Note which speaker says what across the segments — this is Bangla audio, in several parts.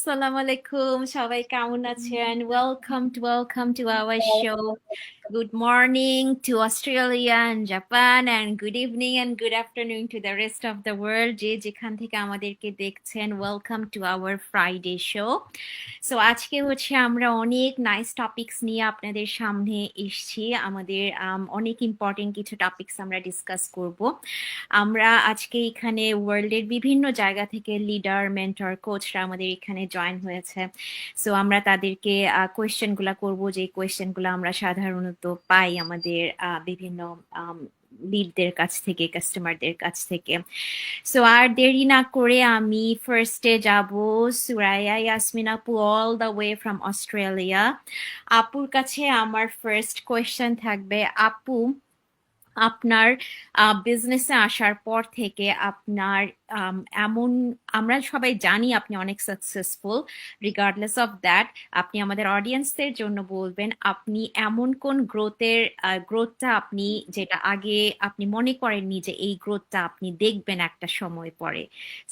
Speaker 1: Assalamu alaikum. সবাই কেমন আছেন? Welcome to our show. Good morning to Australia and Japan, and good evening and good afternoon to the rest of the world. যে যেখান থেকে আমাদেরকে দেখছেন, welcome to our Friday show. So আজকে হচ্ছে আমরা অনেক নাইস টপিকস নিয়ে আপনাদের সামনে এসেছি। আমাদের অনেক ইম্পর্টেন্ট কিছু টপিকস আমরা ডিসকাস করব। আমরা আজকে এখানে ওয়ার্ল্ডের বিভিন্ন জায়গা থেকে লিডার, মেন্টর, কোচরা আমাদের এখানে জয়েন হয়েছে। সো আমরা তাদেরকে কোয়েশ্চেনগুলো করব, যে কোয়েশ্চেনগুলো আমরা সাধারণত পাই আমাদের বিভিন্ন লিডদের কাছ থেকে, কাস্টমারদের কাছ থেকে। সো আর দেরি না করে আমি ফার্স্টে যাব সুরাইয়া ইয়াসমিন আপু, all the way from Australia. আপুর কাছে আমার ফার্স্ট কোয়েশ্চেন থাকবে, আপু আপনার বিজনেসে আসার পর থেকে আপনার এমন, আমরা সবাই জানি আপনি অনেক সাকসেসফুল, রিগার্ডলেস অফ দ্যাট আপনি আমাদের অডিয়েন্সদের জন্য বলবেন আপনি এমন কোন গ্রোথটা আপনি, যেটা আগে আপনি মনে করেননি যে এই গ্রোথটা আপনি দেখবেন একটা সময় পরে।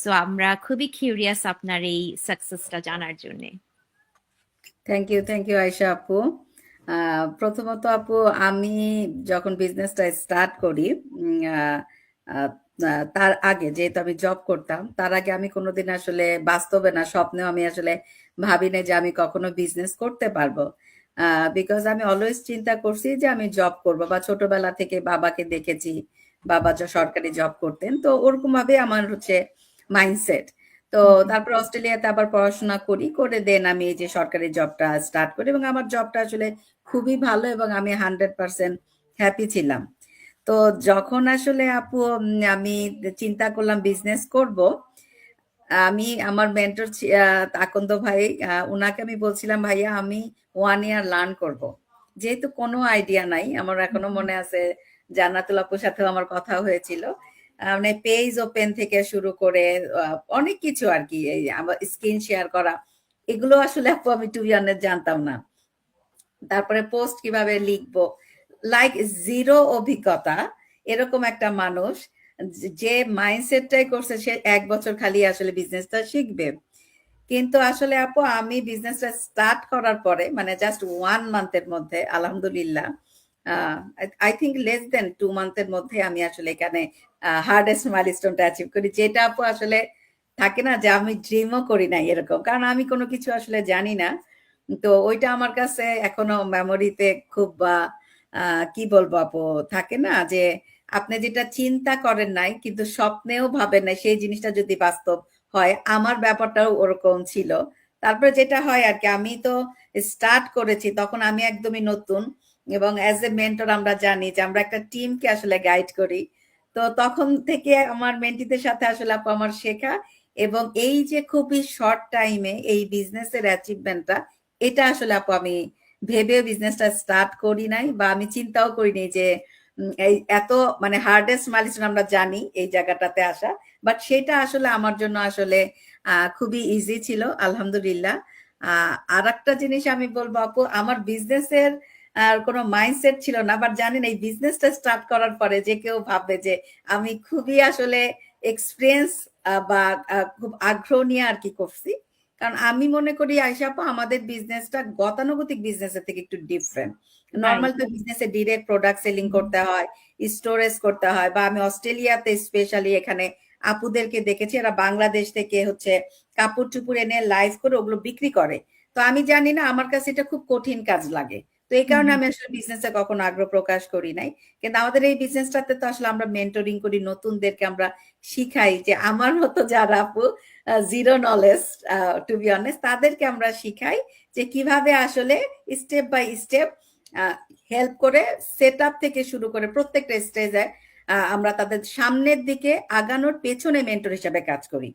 Speaker 1: সো আমরা খুবই কিউরিয়াস আপনার এই সাকসেসটা জানার জন্য।
Speaker 2: থ্যাংক ইউ আয়েশা আপু। প্রথমত আপু, আমি যখন বিজনেসটা স্টার্ট করি তার আগে, যেহেতু আমি জব করতাম, তার আগে আমি কোনোদিন আসলে বাস্তবে না, স্বপ্নেও আমি আসলে ভাবি না যে আমি কখনো বিজনেস করতে পারবো। বিকজ আমি অলওয়েজ চিন্তা করছি যে আমি জব করব, বা ছোটবেলা থেকে বাবাকে দেখেছি, বাবা সরকারি জব করতেন, তো ওরকম ভাবে আমার হচ্ছে মাইন্ডসেট। তো তারপর অস্ট্রেলিয়াতে আবার পড়াশোনা করে দেন আমি এই যে সরকারি জবটা স্টার্ট করি, এবং আমার জবটা আসলে খুবই ভালো এবং আমি 100% হ্যাপি ছিলাম। তো যখন আসলে আপু আমি চিন্তা করলাম বিজনেস করব, আমি আমার মেন্টর আকন্দ ভাই, উনাকে আমি বলছিলাম, ভাইয়া আমি 1 ইয়ার লার্ন করব, যেহেতু কোনো আইডিয়া নাই আমার। এখনো মনে আছে জান্নাতুল আপুর সাথেও আমার কথা হয়েছিল, মানে পেজ ওপেন থেকে শুরু করে অনেক কিছু আর কি, এই আমার স্ক্রিন শেয়ার করা, এগুলো আসলে আপু আমি টু বি অনেস্ট জানতাম না। তারপরে পোস্ট কিভাবে লিখবো, লাইক জিরো অভিজ্ঞতা এরকম একটা মানুষ যে মাইন্ডসেটটাই করছে সে 1 বছর খালি আসলে বিজনেসটা শিখবে। কিন্তু আসলে আপু আমি বিজনেসটা স্টার্ট করার পরে, মানে জাস্ট 1 মান্থের মধ্যে আলহামদুলিল্লাহ, আই থিঙ্ক লেস দেন 2 মান্থের মধ্যে আমি আসলে এখানে হার্ডেস্ট মাইলস্টোনটা অ্যাচিভ করি, যেটা আপু আসলে থাকে না যে আমি ড্রিমও করি নাই এরকম, কারণ আমি কোনো কিছু আসলে জানি না। তো ওইটা আমার কাছে এখনো মেমোরিতে খুব কি বলবো আপু, থাকে না যে আপনি যেটা চিন্তা করেন নাই কিন্তু স্বপ্নেও ভাবেন নাই, সেই জিনিসটা যদি বাস্তব হয়, আমার ব্যাপারটাও ওরকম ছিল। তারপরে যেটা হয় আর কি, আমি তো স্টার্ট করেছি তখন আমি একদমই নতুন, এবং অ্যাজ এ মেন্টর আমরা জানি যে আমরা একটা টিমকে আসলে গাইড করি। তো তখন থেকে আমার মেন্টিদের সাথে আসলে আপু আমার শেখা, এবং এই যে খুবই শর্ট টাইমে এই বিজনেসের অ্যাচিভমেন্টটা, এটা আসলে আপু আমি ভেবেও বিজনেসটা স্টার্ট করি নাই, বা আমি চিন্তাও করিনি যে এই এত মানে হার্ডেস্ট মাইলস্টোন আমরা জানি এই জায়গাটাতে আসা, বাট সেটা আসলে আমার জন্য আসলে খুবই ইজি ছিল আলহামদুলিল্লাহ। আর একটা জিনিস আমি বলবো আপু, আমার বিজনেসের আর কোনো মাইন্ডসেট ছিল না, বাট জানেন এই বিজনেসটা স্টার্ট করার পরে যে কেউ ভাববে যে আমি খুবই আসলে এক্সপিরিয়েন্স বা খুব আগ্রহ নিয়ে আর কি করছি। কারণ আমি মনে করি আয়েশা আপু, আমাদের বিজনেসটা গতানুগতিক বিজনেসের থেকে একটু ডিফারেন্ট। নর্মাল তো বিজনেসে ডিরেক্ট প্রোডাক্ট সেলিং করতে হয়, স্টোরেজ করতে হয়, বা আমি অস্ট্রেলিয়াতে স্পেশালি এখানে আপুদেরকে দেখেছি, এরা বাংলাদেশ থেকে হচ্ছে কাপড় চুপড় এনে লাইভ করে ওগুলো বিক্রি করে। তো আমি জানি না, আমার কাছে এটা খুব কঠিন কাজ লাগে। তো এই কারণে আমি আসলে বিজনেসে কখনো আগ্রহ প্রকাশ করি নাই। কিন্তু আমাদের এই বিজনেসটাতে তো আসলে আমরা মেন্টরিং করি, নতুনদেরকে আমরা শিখাই, যে আমার মতো যারা আপু zero knowledge two be honest, তাদেরকে আমরা শিখাই যে কিভাবে আসলে স্টেপ বাই স্টেপ হেল্প করে সেট আপ থেকে শুরু করে প্রত্যেকটা স্টেজে আমরা তাদের সামনের দিকে আগানোর পেছনে মেন্টর হিসাবে কাজ করি।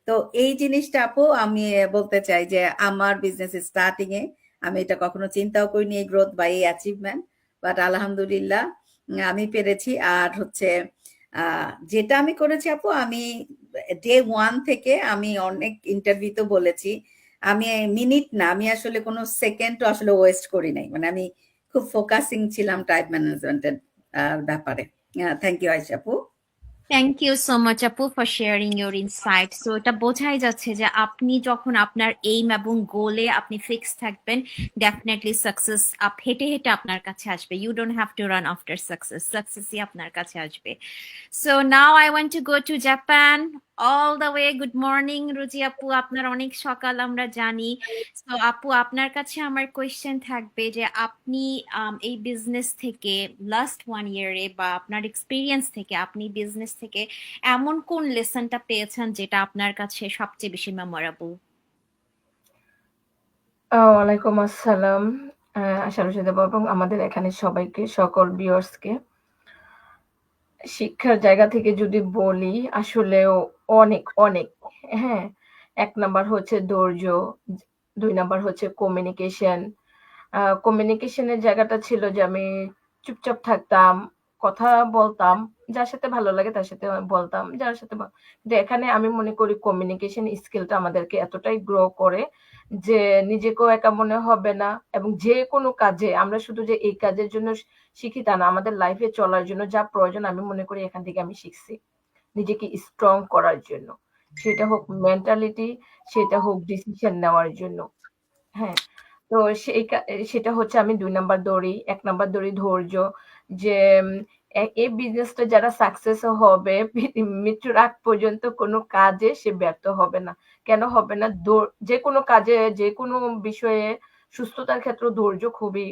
Speaker 2: তো এই জিনিসটা আপু আমি বলতে চাই যে আমার বিজনেস স্টার্টিং এ আমি এটা কখনো চিন্তাও করিনি, এই গ্রোথ বা এই অ্যাচিভমেন্ট, বাট আলহামদুলিল্লাহ আমি পেরেছি। আর হচ্ছে যেটা আমি করেছি আপু, আমি ডে 1 থেকে আমি অনেক ইন্টারভিউতে বলেছি, আমি মিনিট না, আমি আসলে কোনো সেকেন্ডও আসলে ওয়েস্ট করি নাই, মানে আমি খুব ফোকাসিং ছিলাম টাইম ম্যানেজমেন্টের ব্যাপারে। থ্যাংক ইউ আয়েশা আপু।
Speaker 1: থ্যাংক ইউ সো মাচ আপু for sharing your insight. So এটা বোঝাই যাচ্ছে যে আপনি যখন আপনার এইম এবং গোলে আপনি ফিক্স থাকবেন, ডেফিনেটলি সাকসেস হেঁটে হেঁটে আপনার কাছে আসবে। You don't have to run after success, সাকসেসই আপনার কাছে আসবে। So now I want to go to Japan all the way. Good morning Ruji আপু, আপনার অনেক সকাল আমরা জানি। তো আপু আপনার কাছে আমার কোয়েশ্চেন থাকবে যে আপনি এই বিজনেস থেকে লাস্ট 1 ইয়ারে বা আপনার এক্সপিরিয়েন্স থেকে আপনি বিজনেস থেকে এমন কোন লেসনটা পেয়েছেন যেটা আপনার কাছে সবচেয়ে বেশি মেমোরেবল?
Speaker 3: ওয়ালাইকুম আসসালাম। আশা রশিদা এবং আমাদের এখানে সবাইকে, সকল ভিউয়ার্সকে। শিক্ষার জায়গা থেকে যদি বলি, আসলেও অনেক, অনেক। হ্যাঁ? ১ নাম্বার হচ্ছে ধৈর্য, ২ নাম্বার হচ্ছে কমিউনিকেশন। কমিউনিকেশনের জায়গাটা ছিল যে আমি চুপচাপ থাকতাম, কথা বলতাম। যার সাথে ভালো লাগে তার সাথে বলতাম। যার সাথে কিন্তু এখানে আমি মনে করি কমিউনিকেশন স্কিলটা আমাদেরকে এতটাই গ্রো করে যে নিজেকেও একা মনে হবে না এবং যেকোনো কাজে আমরা শুধু যে এই কাজের জন্য শিখি তা না, আমাদের লাইফে চলার জন্য যা প্রয়োজন আমি মনে করি এখান থেকে আমি শিখছি। নিজেকে স্ট্রং করার জন্য। সেটা হোক মেন্টালিটি, সেটা হোক ডিসিশন নেওয়ার জন্য। হ্যাঁ, তো সেটা হচ্ছে আমি ২ নাম্বার ধরি। ১ নাম্বার ধরি ধৈর্য। যে এই বিজনেসটা যারা সাকসেস হবে মৃত্যুর আগ পর্যন্ত কোনো কাজে সে ব্যর্থ হবে না। কেন হবে না? যেকোনো কাজে, যেকোনো বিষয়ে সুস্থতার ক্ষেত্রেও ধৈর্য খুবই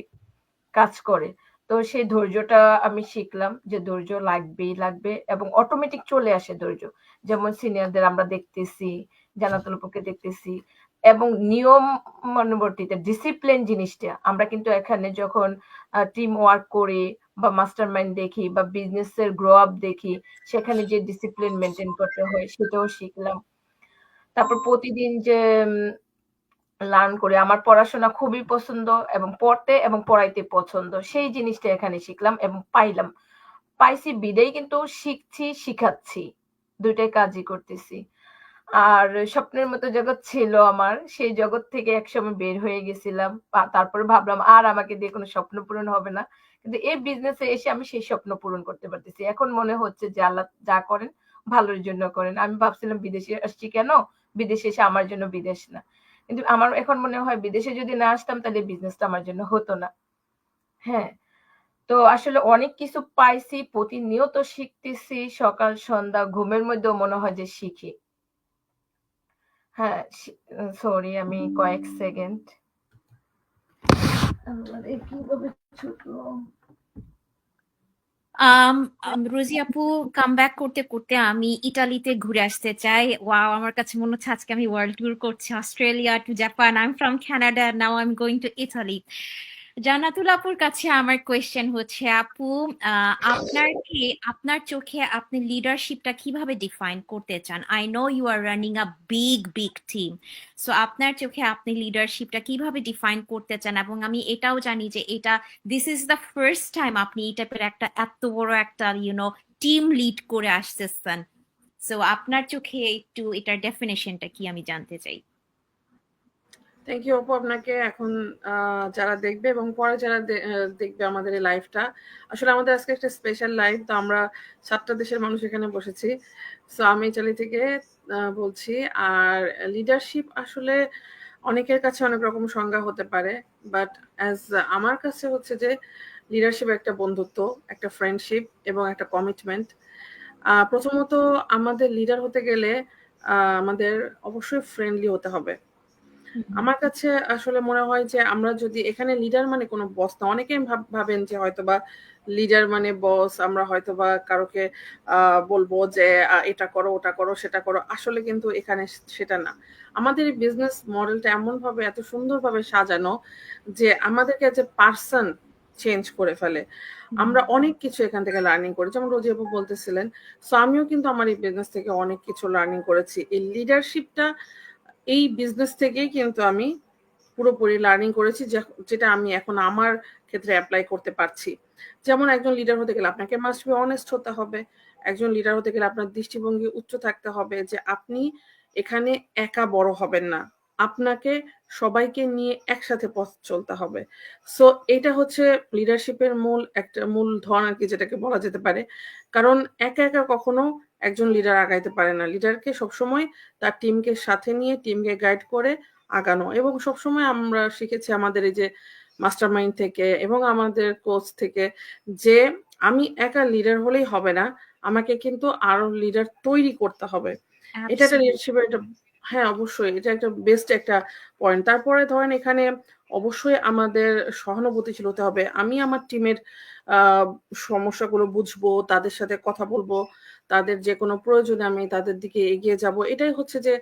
Speaker 3: কাজ করে। তো সেই ধৈর্যটা আমি শিখলাম যে ধৈর্য লাগবেই লাগবে এবং অটোমেটিক চলে আসে ধৈর্য। যেমন সিনিয়রদের আমরা দেখতেছি, জান্নাতুল আপুকে দেখতেছি এবং নিয়মানুবর্তিতা ডিসিপ্লিন জিনিসটা আমরা কিন্তু এখানে যখন টিম ওয়ার্ক করি বা মাস্টার মাইন্ড দেখি বা বিজনেসের গ্রো আপ দেখি, সেখানে যে ডিসিপ্লিন মেইনটেইন করতে হয় সেটাও শিখলাম। তারপর প্রতিদিন যে লার্ন করি। আমার পড়াশোনা খুবই পছন্দ এবং পড়তে এবং পড়াইতে পছন্দ। সেই জিনিসটা এখানে শিখলাম এবং পাইলাম। পাইছি বিধায় কিন্তু শিখছি, শিখাচ্ছি। ২ টাই কাজই করতেছি। আর স্বপ্নের মতো জগৎ ছিল আমার। সেই জগৎ থেকে একসময় বের হয়ে গেছিলাম। তারপরে ভাবলাম আর আমাকে দিয়ে কোনো স্বপ্ন পূরণ হবে না। কিন্তু এই বিজনেসে এসে আমি সেই স্বপ্ন পূরণ করতে পারতেছি। এখন মনে হচ্ছে যে আল্লাহ যা করেন ভালোর জন্য করেন। আমি ভাবছিলাম বিদেশে আসছি কেন? বিদেশে এসে আমার জন্য বিদেশ না। কিন্তু আমার এখন মনে হয় বিদেশে যদি না আসতাম তাহলে বিজনেসটা আমার জন্য হতো না। হ্যাঁ? তো আসলে অনেক কিছু পাইছি, প্রতিনিয়ত শিখতেছি। সকাল সন্ধ্যা ঘুমের মধ্যেও মনে হয় যে শিখি। হ্যাঁ, সরি আমি কয়েক সেকেন্ড। আল্লাহরে কিভাবে ছুটলো?
Speaker 1: রোজি আপু, কাম ব্যাক করতে করতে আমি ইটালিতে ঘুরে আসতে চাই। ওয়াও, আমার কাছে মনে হচ্ছে আজকে আমি ওয়ার্ল্ড ট্যুর করছি, Australia to Japan. I am from Canada, now I am going to Italy. Jannatul আপুর কাছে আমার কোয়েশ্চেন হচ্ছে, আপু আপনার চোখে আপনি লিডারশিপটা কিভাবে ডিফাইন করতে চান? I know you are running a big big team. So আপনার চোখে আপনি লিডারশিপটা কিভাবে ডিফাইন করতে চান? এবং আমি এটাও জানি যে এটা this is the first time আপনি এই টাইপের একটা এত বড় একটা টিম লিড করে আসতেছেন। সো আপনার চোখে একটু এটার ডেফিনেশনটা কি আমি জানতে চাই।
Speaker 4: থ্যাংক ইউ আপু আপনাকে। এখন যারা দেখবে এবং পরে যারা দেখবে আমাদের এই লাইভটা, আসলে আমাদের আজকে একটা স্পেশাল লাইভ। তো আমরা 7টা দেশের মানুষ এখানে বসেছি। সো আমি ইতালি থেকে বলছি। আর লিডারশিপ আসলে অনেকের কাছে অনেক রকম সংজ্ঞা হতে পারে, বাট অ্যাজ আমার কাছে হচ্ছে যে লিডারশিপ একটা বন্ধুত্ব, একটা ফ্রেন্ডশিপ এবং একটা কমিটমেন্ট। প্রথমত আমাদের লিডার হতে গেলে আমাদের অবশ্যই ফ্রেন্ডলি হতে হবে। আমার কাছে আসলে মনে হয় যে আমরা যদি এখানে লিডার মানে কোনো বস না। অনেকেই ভাবেন যে হয়তোবা লিডার মানে বস, আমরা হয়তোবা কারোকে বলবো যে এটা করো, ওটা করো, সেটা করো। আসলে কিন্তু এখানে সেটা না। আমাদের এই বিজনেস মডেলটা এমনভাবে এত সুন্দরভাবে সাজানো যে আমাদেরকে যে পার্সন চেঞ্জ করে ফেলে। আমরা অনেক কিছু এখান থেকে লার্নিং করি। যেমন রোজি আপু বলতেছিলেন। সো আমিও কিন্তু আমার এই বিজনেস থেকে অনেক কিছু লার্নিং করেছি। এই লিডারশিপটা এই বিজনেস থেকেই কিন্তু আমি পুরোপুরি লার্নিং করেছি, যেটা আমি এখন আমার ক্ষেত্রে অ্যাপ্লাই করতে পারছি। যেমন একজন লিডার হতে গেলে আপনাকে মাস্ট বি অনেস্ট হতে হবে। একজন লিডার হতে গেলে আপনার দৃষ্টিভঙ্গি উচ্চ থাকতে হবে যে আপনি এখানে একা বড় হবেন না। আপনাকে সবাইকে নিয়ে একসাথে পথ চলতে হবে। সো এটা হচ্ছে লিডারশিপের মূল ধন আরকি, যেটাকে বলা যেতে পারে। কারণ একা কখনো একজন লিডার আগাইতে পারে না। লিডারকে সবসময় তার টিমকে সাথে নিয়ে টিমকে গাইড করে আগানো, এবং সবসময় আমরা শিখেছি আমাদের এই যে মাস্টারমাইন্ড থেকে এবং আমাদের কোচ থেকে, যে আমি একা লিডার হলেই হবে না, আমাকে কিন্তু আরো লিডার তৈরি করতে হবে। এটা একটা
Speaker 1: Absolutely.
Speaker 4: লিডারশিপের একটা, হ্যাঁ অবশ্যই এটা একটা বেস্ট একটা পয়েন্ট। তারপরে ধরেন এখানে অবশ্যই আমাদের সহানুভূতিশীল হতে হবে। আমি আমার টিমের সমস্যাগুলো বুঝবো, তাদের সাথে কথা বলবো, তাদের যে কোনো প্রয়োজনে আমি তাদের দিকে এগিয়ে যাব। এটাই হচ্ছে যে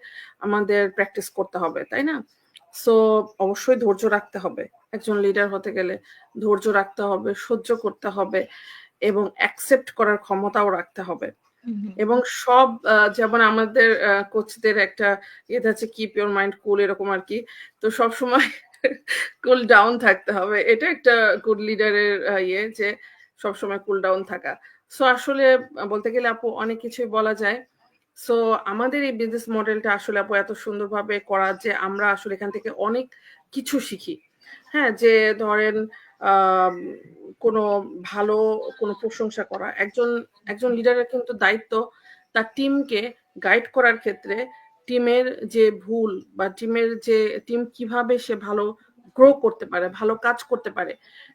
Speaker 4: আমাদের প্র্যাকটিস করতে হবে, তাই না? সো অবশ্যই ধৈর্য রাখতে হবে। একজন লিডার হতে গেলে ধৈর্য রাখতে হবে, সহ্য করতে হবে এবং অ্যাকসেপ্ট করার ক্ষমতাও রাখতে হবে। এবং সব যেমন আমাদের কোচদের একটা ইয়ে আছে, কিপ ইওর মাইন্ড কুল, এরকম আর কি। তো সবসময় কুল ডাউন থাকতে হবে। এটা একটা গুড লিডারের ইয়ে, যে সবসময় কুল ডাউন থাকা। সো আসলে বলতে গেলে আপু অনেক কিছুই বলা যায়। সো আমাদের এই বিজনেস মডেলটা আসলে আপু এত সুন্দরভাবে করা যে আমরা আসলে এখান থেকে অনেক কিছু শিখি। হ্যাঁ, যে ধরেন কোনো ভালো কোনো প্রশংসা করা, একজন লিডারের কিন্তু দায়িত্ব তার টিমকে গাইড করার ক্ষেত্রে টিমের যে ভুল বা টিম কিভাবে সে ভালো গ্রো করতে পারে, ভালো কাজ করতে পারে,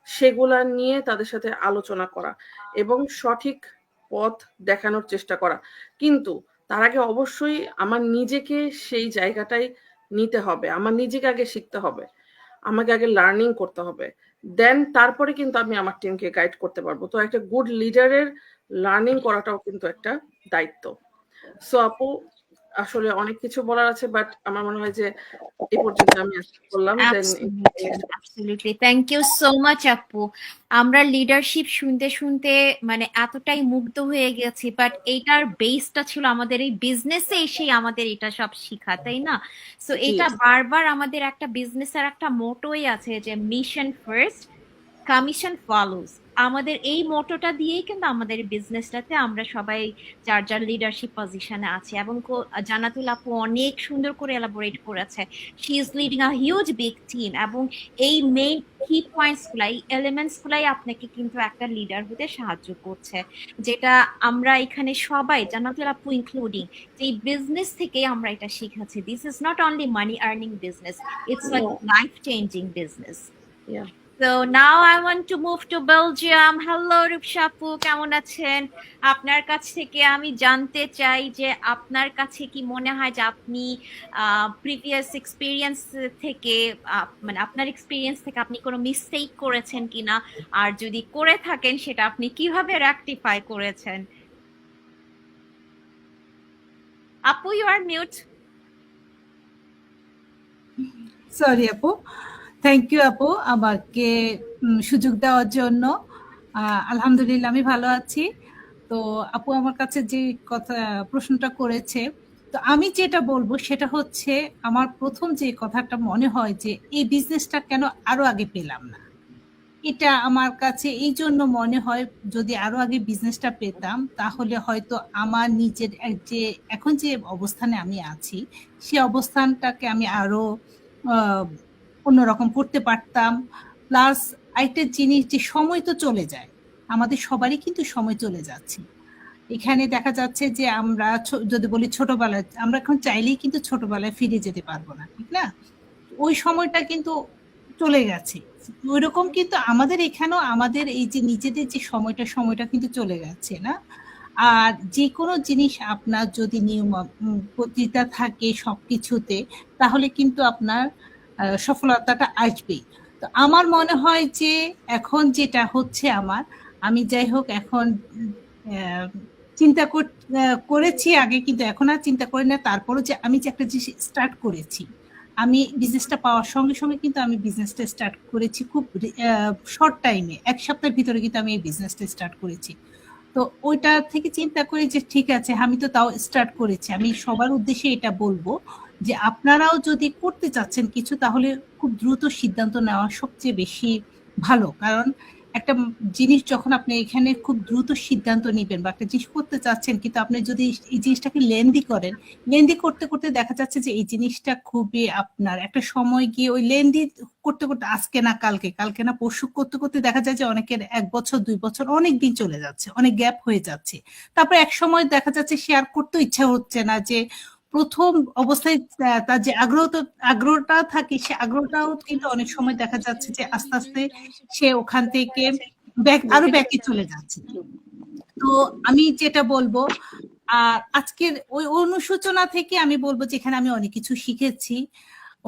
Speaker 4: সেগুলা নিয়ে তাদের সাথে আলোচনা করা এবং সঠিক পথ দেখানোর চেষ্টা করা। কিন্তু তার আগে অবশ্যই আমার নিজেকে সেই জায়গাটায় নিতে হবে, আমার নিজেকে আগে শিখতে হবে, আমাকে আগে লার্নিং করতে হবে, দেন তারপরে কিন্তু আমি আমার টিমকে গাইড করতে পারবো। তো একটা গুড লিডারের লার্নিং করাটাও কিন্তু একটা দায়িত্ব। সো আপু আসলে অনেক কিছু বলার আছে, বাট আমার মনে হয় যে এই পর্যন্ত আমি বললাম।
Speaker 1: Absolutely. Thank you so much, আপু। আমরা লিডারশিপ শুনতে মানে এতটাই মুগ্ধ হয়ে গেছি, বাট এইটার বেসটা ছিল আমাদের এই বিজনেসে এসেই আমাদের এটা সব শিখা, তাই না? সো এটা বারবার আমাদের একটা বিজনেসের একটা মোটোই আছে যে মিশন ফার্স্ট, কমিশন ফলোস। আমাদের এই মোটোটা দিয়েই কিন্তু আমাদের বিজনেসটাতে আমরা সবাই যার যার লিডারশিপ পজিশনে আছে, এবং জান্নাতুল আপু অনেক সুন্দর করে এলাবোরেট করেছে। She is leading a huge big team, এবং এই মেইন কি পয়েন্টস গুলাই, এলিমেন্টস গুলাই আপনাকে কিন্তু একটা লিডার হতে সাহায্য করছে, যেটা আমরা এখানে সবাই, জান্নাতুল আপু ইনক্লুডিং, যে বিজনেস থেকে আমরা এটা শিখেছি। This is not only money earning business, it's like life changing business. So now I want to move to Belgium. Hello রূপসাপু, কেমন আছেন? আপনার কাছ থেকে আমি জানতে চাই যে আপনার কাছে কি মনে হয় যে আপনি প্রিভিয়াস এক্সপিরিয়েন্স থেকে, মানে আপনার এক্সপিরিয়েন্স থেকে আপনি কোনো মিস্টেক করেছেন কিনা, আর যদি করে থাকেন সেটা আপনি কিভাবে রেকটিফাই করেছেন? আপু, ইউ আর মিউট।
Speaker 5: সরি আপু, থ্যাংক ইউ আপু আমাকে সুযোগ দেওয়ার জন্য। আলহামদুলিল্লাহ আমি ভালো আছি। তো আপু আমার কাছে যে প্রশ্নটা করেছে, তো আমি যেটা বলবো সেটা হচ্ছে, আমার প্রথম যে কথাটা মনে হয় যে এই বিজনেসটা কেন আরো আগে পেলাম না, এটা আমার কাছে এই জন্য মনে হয়, যদি আরো আগে বিজনেসটা পেতাম তাহলে হয়তো আমার নিজের যে এখন যে অবস্থানে আমি আছি সেই অবস্থানটাকে আমি আরো অন্যরকম করতে পারতাম। প্লাস একটা জিনিস, যে সময় তো চলে যায়, আমাদের সবারই কিন্তু সময় চলে যাচ্ছে। এখানে দেখা যাচ্ছে যে আমরা যদি বলি ছোটবেলায়, আমরা এখন চাইলেই কিন্তু ছোটবেলায় ফিরে যেতে পারবো না, ঠিক না? ওই সময়টা কিন্তু চলে গেছে। ওইরকম কিন্তু আমাদের এখানেও আমাদের এই যে নিজেদের যে সময়টা কিন্তু চলে গেছে না? আর যে কোনো জিনিস আপনার যদি নিয়মানুবর্তিতা থাকে সবকিছুতে, তাহলে কিন্তু আপনার সফলতাটা আসবেই। তো আমার মনে হয় যে এখন যেটা হচ্ছে আমি যাই হোক এখন চিন্তা করেছি আগে, কিন্তু এখন আর চিন্তা করি না। তারপরও যে আমি যে একটা জিনিস স্টার্ট করেছি, আমি বিজনেসটা পাওয়ার সঙ্গে সঙ্গে কিন্তু আমি বিজনেসটা স্টার্ট করেছি খুব শর্ট টাইমে, 1 সপ্তাহের ভিতরে কিন্তু আমি এই বিজনেসটা স্টার্ট করেছি। তো ওইটা থেকে চিন্তা করি যে ঠিক আছে, আমি তো তাও স্টার্ট করেছি। আমি সবার উদ্দেশ্যে এটা বলবো যে আপনারাও যদি করতে চাচ্ছেন কিছু, তাহলে খুব দ্রুত সিদ্ধান্ত নেওয়া সবচেয়ে বেশি ভালো। কারণ একটা জিনিস যখন আপনি এখানে খুব দ্রুত সিদ্ধান্ত নিবেন বা একটা জিনিস করতে চাচ্ছেন, কিন্তু আপনি যদি এই জিনিসটাকে লেন্দি করেন, লেন্দি করতে করতে দেখা যাচ্ছে যে এই জিনিসটা খুবই আপনার একটা সময় গিয়ে ওই লেন্দি করতে করতে আজকে না কালকে, কালকে না পরশু করতে করতে দেখা যায় যে অনেকের 1 বছর 2 বছর অনেক দিন চলে যাচ্ছে, অনেক গ্যাপ হয়ে যাচ্ছে। তারপর এক সময় দেখা যাচ্ছে শেয়ার করতে ইচ্ছা হচ্ছে না, যে প্রথম অবস্থায় তার যে আগ্রহটা থাকে, সে আগ্রহটাও কিন্তু অনেক সময় দেখা যাচ্ছে যে আস্তে আস্তে সে ওখান থেকে আরো ব্যাকে চলে যাচ্ছে। তো আমি যেটা বলবো, আর আজকের ওই অনুশোচনা থেকে আমি বলবো যে এখানে আমি অনেক কিছু শিখেছি।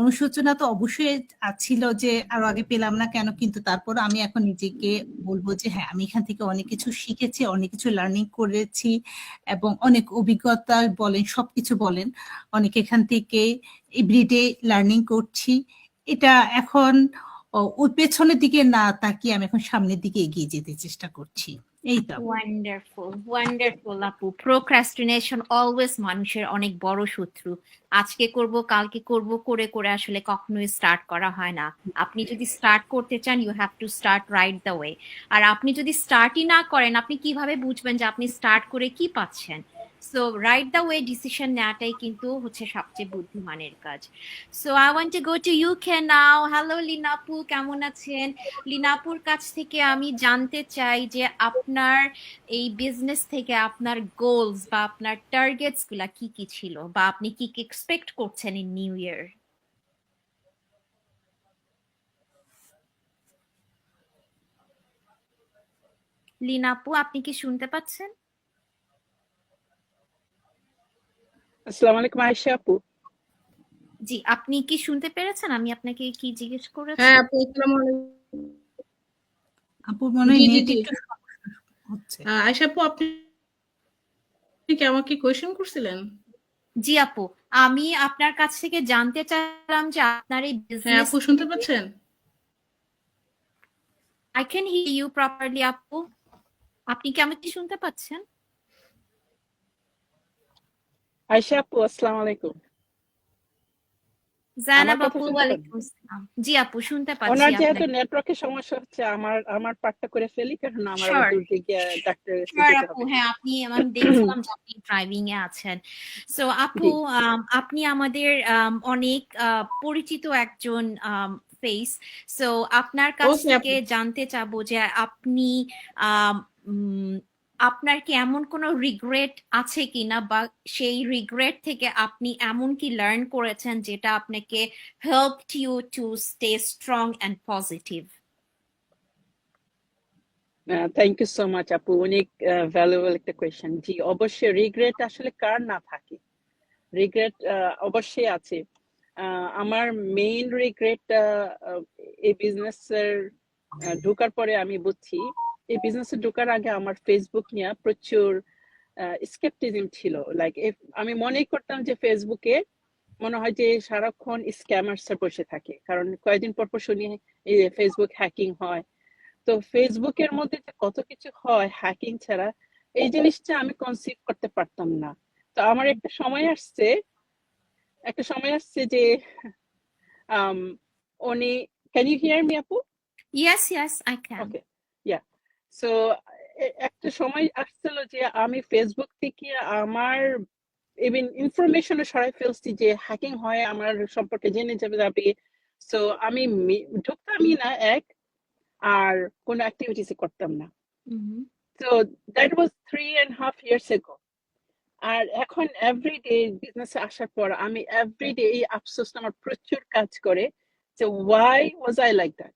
Speaker 5: অনুশোচনা তো অবশ্যই ছিল যে আরো আগে পেলাম না কেন, কিন্তু তারপর আমি এখন নিজেকে বলবো যে হ্যাঁ, আমি এখান থেকে অনেক কিছু শিখেছি, অনেক কিছু লার্নিং করেছি, এবং অনেক অভিজ্ঞতা বলেন, সবকিছু বলেন, অনেক এখান থেকে এভরিডে লার্নিং করছি। এটা এখন ওই পেছনের দিকে না তাকিয়ে আমি এখন সামনের দিকে এগিয়ে যেতে চেষ্টা করছি। এই তো।
Speaker 1: ওয়ান্ডারফুল ওয়ান্ডারফুল আপু। প্রোক্রাস্টিনেশন অলওয়েজ মানুষের অনেক বড় শত্রু। আজকে করব কালকে করব করে করে আসলে কখনোই স্টার্ট করা হয় না। আপনি যদি স্টার্ট করতে চান, you have to start right the way. আর আপনি যদি স্টার্টই না করেন, আপনি কিভাবে বুঝবেন যে আপনি স্টার্ট করে কি পাচ্ছেন? So right the way decision নেওয়াটাই কিন্তু হচ্ছে সবচেয়ে বুদ্ধিমানের কাজ। So I want to go to UK now. Hello লিনাপু, কেমন আছেন? লিনাপুর কাছ থেকে আমি জানতে চাই যে আপনার এই বিজনেস থেকে আপনার গোলস বা আপনার টার্গেটস গুলা কি কি ছিল, বা আপনি কি কি এক্সপেক্ট করছেন ইন নিউ ইয়ার? লিনাপু, আপনি কি শুনতে পাচ্ছেন?
Speaker 6: আসসালামু আলাইকুম আয়েশা আপু।
Speaker 1: জি, আপনি কি শুনতে পেরেছেন আমি আপনাকে কি জিজ্ঞেস করেছি?
Speaker 4: হ্যাঁ আপু, আসসালামু আলাইকুম।
Speaker 5: আপু মনে হয়
Speaker 4: জি জি
Speaker 5: নেট
Speaker 4: জি।
Speaker 5: একটু সমস্যা হচ্ছে।
Speaker 4: আয়েশা আপু, আপনি কি আমাকে কোয়েশ্চেন করছিলেন?
Speaker 1: জি আপু, আমি আপনার কাছ থেকে জানতে চাইলাম যে আপনার এই
Speaker 4: হ্যাঁ
Speaker 1: বিজনেস
Speaker 4: আপু, শুনতে পাচ্ছেন?
Speaker 1: I can hear you properly আপু। আপনি কি আমাকে শুনতে পাচ্ছেন?
Speaker 6: আয়েশা আপু আসসালামু আলাইকুম। আমার
Speaker 1: জানাব
Speaker 6: কথা
Speaker 1: আপু,
Speaker 6: শুনতে পাচ্ছেন?
Speaker 1: ওয়ালাইকুম আসসালাম। জি আপু, শুনতে পাচ্ছি
Speaker 6: ওনার যেহেতু
Speaker 1: আপনাকে।
Speaker 6: নেটওয়ার্কের সমস্যা হচ্ছে, আমার পার্টটা করে ফেলি, কারণ আমার আবার
Speaker 1: শিওর
Speaker 6: দূর গিয়ে ডাক্তারের কাছে
Speaker 1: শিওর
Speaker 6: যেতে
Speaker 1: আপু,
Speaker 6: হবে।
Speaker 1: হ্যাঁ আমি দেখছিলাম যে আপনি ড্রাইভিং এ আছেন। সো আপু,
Speaker 6: জি।
Speaker 1: আপনি আমাদের অনেক পরিচিত একজন ফেস। সো আপনার কাছ
Speaker 4: ওকে
Speaker 1: থেকে
Speaker 4: আপু।
Speaker 1: জানতে চাবো যে আপনি আম, উম, আপনার কি এমন কোনো রিগ্রেট আছে কিনা, বা সেই রিগ্রেট থেকে আপনি এমন কি লার্ন করেছেন যেটা আপনাকে helped you to stay strong and positive?
Speaker 6: Thank you so much আপু, অনেক ভ্যালুয়েবল একটা কোয়েশ্চেন। জি অবশ্যই, রিগ্রেট আসলে কার না থাকে, রিগ্রেট অবশ্যই আছে। আমার মেইন রিগ্রেট এই বিজনেসের ঢোকার পরে আমি বুঝছি, এই বিজনেসে ঢোকার আগে আমার ফেসবুক নিয়ে প্রচুর স্কেপটিজম ছিল। লাইক আমি মনেই করতাম যে ফেসবুকে মনে হয় যে সারাক্ষণ স্ক্যামার্স বসে থাকে, কারণ কয়েকদিন পর পর শুনি এই ফেসবুক হ্যাকিং হয়। তো ফেসবুকের মধ্যে যে কত কিছু হয় হ্যাকিং ছাড়া, এই জিনিসটা আমি কনসিভ করতে পারতাম না। তো আমার একটা সময় আসছে যে উনি, ক্যান ইউ হিয়ার মি আপু?
Speaker 1: Yes I can.
Speaker 6: Okay, yeah. So একটা সময় আসছিল যে আমি ফেসবুক থেকে আমার ইভেন ইনফরমেশনও সরাই ফেলছি, যে হ্যাকিং হয় আমার সম্পর্কে জেনে যাবে। সো আমি ঢুকতামই না, আর কোনো অ্যাক্টিভিটিস করতাম না। So that was 3.5 years ago। আর এখন এভরিডে বিজনেসে আসার পর আমি এভরিডে এই আফসোসটা আমার প্রচুর কাজ করে, যে why was I like that,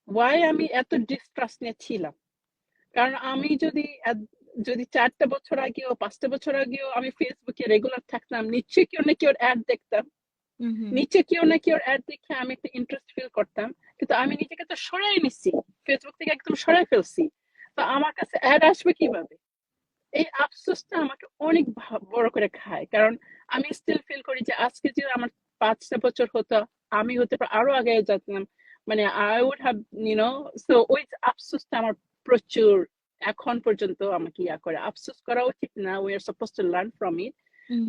Speaker 6: why আমি এত ডিস্ট্রাস্ট নিয়ে ছিলাম। কারণ আমি যদি 4টা বছর আগেও 5টা বছর আগেও আমি ফেসবুকে রেগুলার থাকতাম, নিশ্চয়ই কেউ না কেউ অ্যাড দেখতাম, নিচে কেউ না কেউ অ্যাড দেখে আমি একটা ইন্টারেস্ট ফিল করতাম। কিন্তু আমি নিজেকে তো সরাই নিচ্ছি, ফেসবুক থেকে একদম সরাই ফেলছি, তো আমার কাছে অ্যাড আসবে কিভাবে? এই আফসোসটা আমাকে অনেক বড় করে খায়। কারণ আমি স্টিল ফিল করি যে আজকে যে আমার 5টা বছর হতো, আমি হতে পারে আরো আগে যেতাম, মানে আই উড হ্যাভ সো ওই আফসোসটা আমার প্রচুর এখন পর্যন্ত আমাকে করে। আফসোস করা উচিত না, we are suppose to learn from it,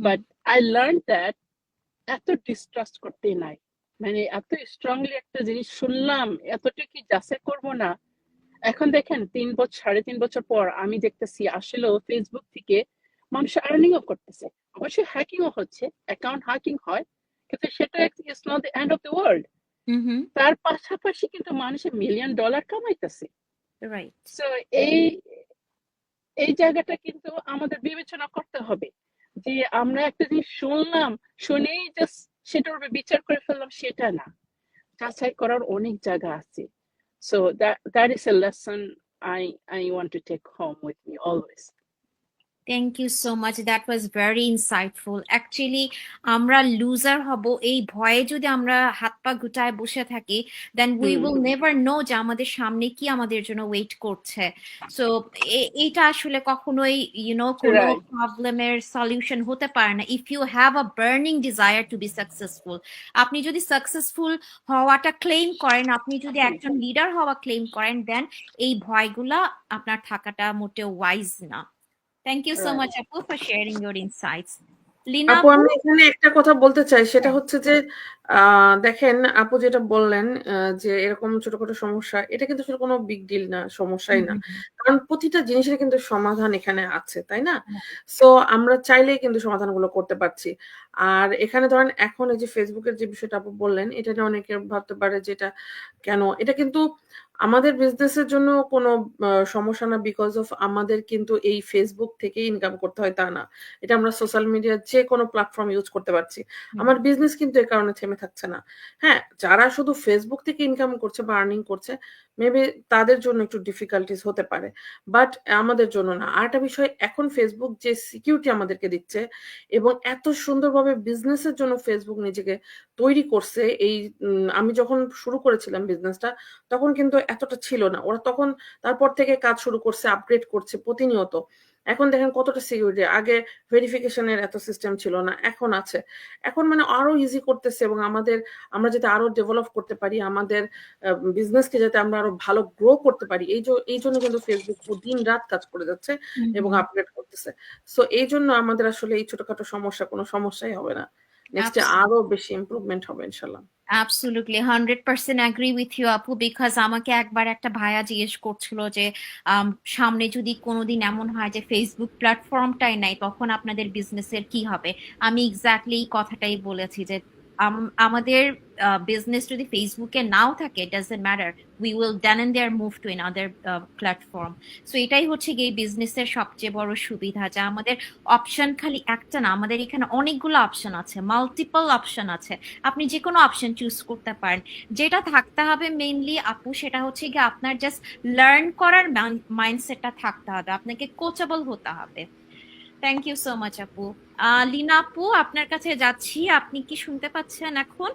Speaker 6: but I learn that এত ডিস্ট্রাস্ট করতে নাই, মানে এত স্ট্রংলি একটা জিনিস শুনলাম, এতটা কি যাচাই করবো না, এখন দেখেন 3 বছর 3.5 বছর পর আমি দেখতেছি আসলেও ফেসবুক থেকে মানুষ আর্নিংও করতেছে, অবশ্যই হ্যাকিংও হচ্ছে, অ্যাকাউন্ট হ্যাকিং হয়, কিন্তু সেটা is not the end of the world.
Speaker 1: Mm-hmm.
Speaker 6: তার পাশাপাশি কিন্তু মানুষের $1,000,000 কামাইতেছে।
Speaker 1: Right.
Speaker 6: সো এই এই জায়গাটা কিন্তু আমাদের বিবেচনা করতে হবে যে আমরা একটা জিনিস শুনলাম, শুনেই জাস্ট সেটার উপরে বিচার করে ফেললাম, সেটা না, যাচাই করার অনেক জায়গা আছে। So that is a lesson I want to take home with me always.
Speaker 1: Thank you so much. That was very insightful. Actually, আমরা লুজার হব এই ভয়ে যদি আমরা হাত পা গুটায় বসে থাকি, then we will never know যে আমাদের সামনে কি আমাদের জন্য ওয়েট করছে। সো এইটা আসলে কখনোই কোনো
Speaker 6: Right.
Speaker 1: প্রবলেমের সলিউশন হতে পারে না if you have a burning desire to be successful. আপনি যদি সাকসেসফুল হওয়াটা ক্লেম করেন, আপনি যদি একজন লিডার হওয়া ক্লেম করেন, দেন এই ভয়গুলা আপনার থাকাটা মোটেও ওয়াইজ না। Thank you so
Speaker 6: Right.
Speaker 1: much, Apu, for sharing your insights. Lina
Speaker 4: আপু
Speaker 1: Apu?
Speaker 4: আমি এখানে একটা কথা বলতে চাই, সেটা হচ্ছে যে দেখেন আপু যেটা বললেন যে এরকম ছোটখাটো সমস্যা, এটা কিন্তু আসলে কোনো বিগ ডিল না, সমস্যাই না, কারণ প্রতিটা জিনিসের কিন্তু সমাধান এখানে আছে, তাই না? সো আমরা চাইলেই কিন্তু সমাধানগুলো করতে পারছি। আর এখানে ধরেন এখন এই যে ফেসবুকের যে বিষয়টা আপু বললেন, এটা নিয়ে অনেকে ভাবতে পারে যে এটা কেন, এটা কিন্তু আমাদের বিজনেসের জন্য কোনো সমস্যা না, বিকজ অফ আমাদের কিন্তু এই ফেসবুক থেকে ইনকাম করতে হয় তা না, এটা আমরা সোশ্যাল মিডিয়ার যে কোনো প্ল্যাটফর্ম ইউজ করতে পারছি। আমার বিজনেস কিন্তু এর কারণে থেমে থাকছে না। হ্যাঁ, যারা শুধু ফেসবুক থেকে ইনকাম করছে বা আর্নিং করছে, মেবি তাদের জন্য একটু ডিফিকাল্টিস হতে পারে, বাট আমাদের জন্য না। আর একটা বিষয়, এখন ফেসবুক যে সিকিউরিটি আমাদেরকে দিচ্ছে এবং এত সুন্দরভাবে বিজনেসের জন্য ফেসবুক নিজেকে তৈরি করছে, এই আমি যখন শুরু করেছিলাম বিজনেসটা তখন কিন্তু এতটা ছিল না, ওরা তখন তারপর থেকে কাজ শুরু করছে, আপগ্রেড করছে প্রতিনিয়ত। এখন দেখেন কতটা সিকিউরিটি, আগে ভেরিফিকেশনের এত সিস্টেম ছিল না, এখন আছে। এখন মানে আরো ইজি করতেছে এবং আমরা যাতে আরো ডেভেলপ করতে পারি, আমাদের বিজনেসকে যাতে আমরা আরো ভালো গ্রো করতে পারি, এই জন্য কিন্তু ফেসবুক দিন রাত কাজ করে যাচ্ছে এবং আপগ্রেড করতেছে। সো এই জন্য আমাদের আসলে এই ছোটখাটো সমস্যা কোনো সমস্যাই হবে না, নেক্সটে আরো বেশি ইমপ্রুভমেন্ট হবে ইনশাল্লাহ।
Speaker 1: Absolutely 100% agree with you, আপু, বিকজ আমাকে একবার একটা ভাইয়া জিজ্ঞেস করছিল যে সামনে যদি কোনোদিন এমন হয় যে ফেসবুক প্ল্যাটফর্মটাই নাই, তখন আপনাদের বিজনেসের কি হবে। আমি এক্স্যাক্টলি এই কথাটাই বলেছি যে আমাদের বিজনেস যদি ফেসবুকে নাও থাকে, it doesn't matter, we will then and there move to another platform. So এটাই হচ্ছে গিয়ে বিজনেসের সবচেয়ে বড় সুবিধা, যে আমাদের অপশন খালি একটা না, আমাদের এখানে অনেকগুলো অপশন আছে, মাল্টিপল অপশন আছে, আপনি যে কোনো অপশন চুজ করতে পারেন। যেটা থাকতে হবে মেইনলি আপু, সেটা হচ্ছে গিয়ে আপনার জাস্ট লার্ন করার মাইন্ডসেটটা থাকতে হবে, আপনাকে কোচেবল হতে হবে। থ্যাংক ইউ সো মাচ আপু। লিনা আপু, আপনার কাছে যাচ্ছি, আপনি কি শুনতে পাচ্ছেন এখন?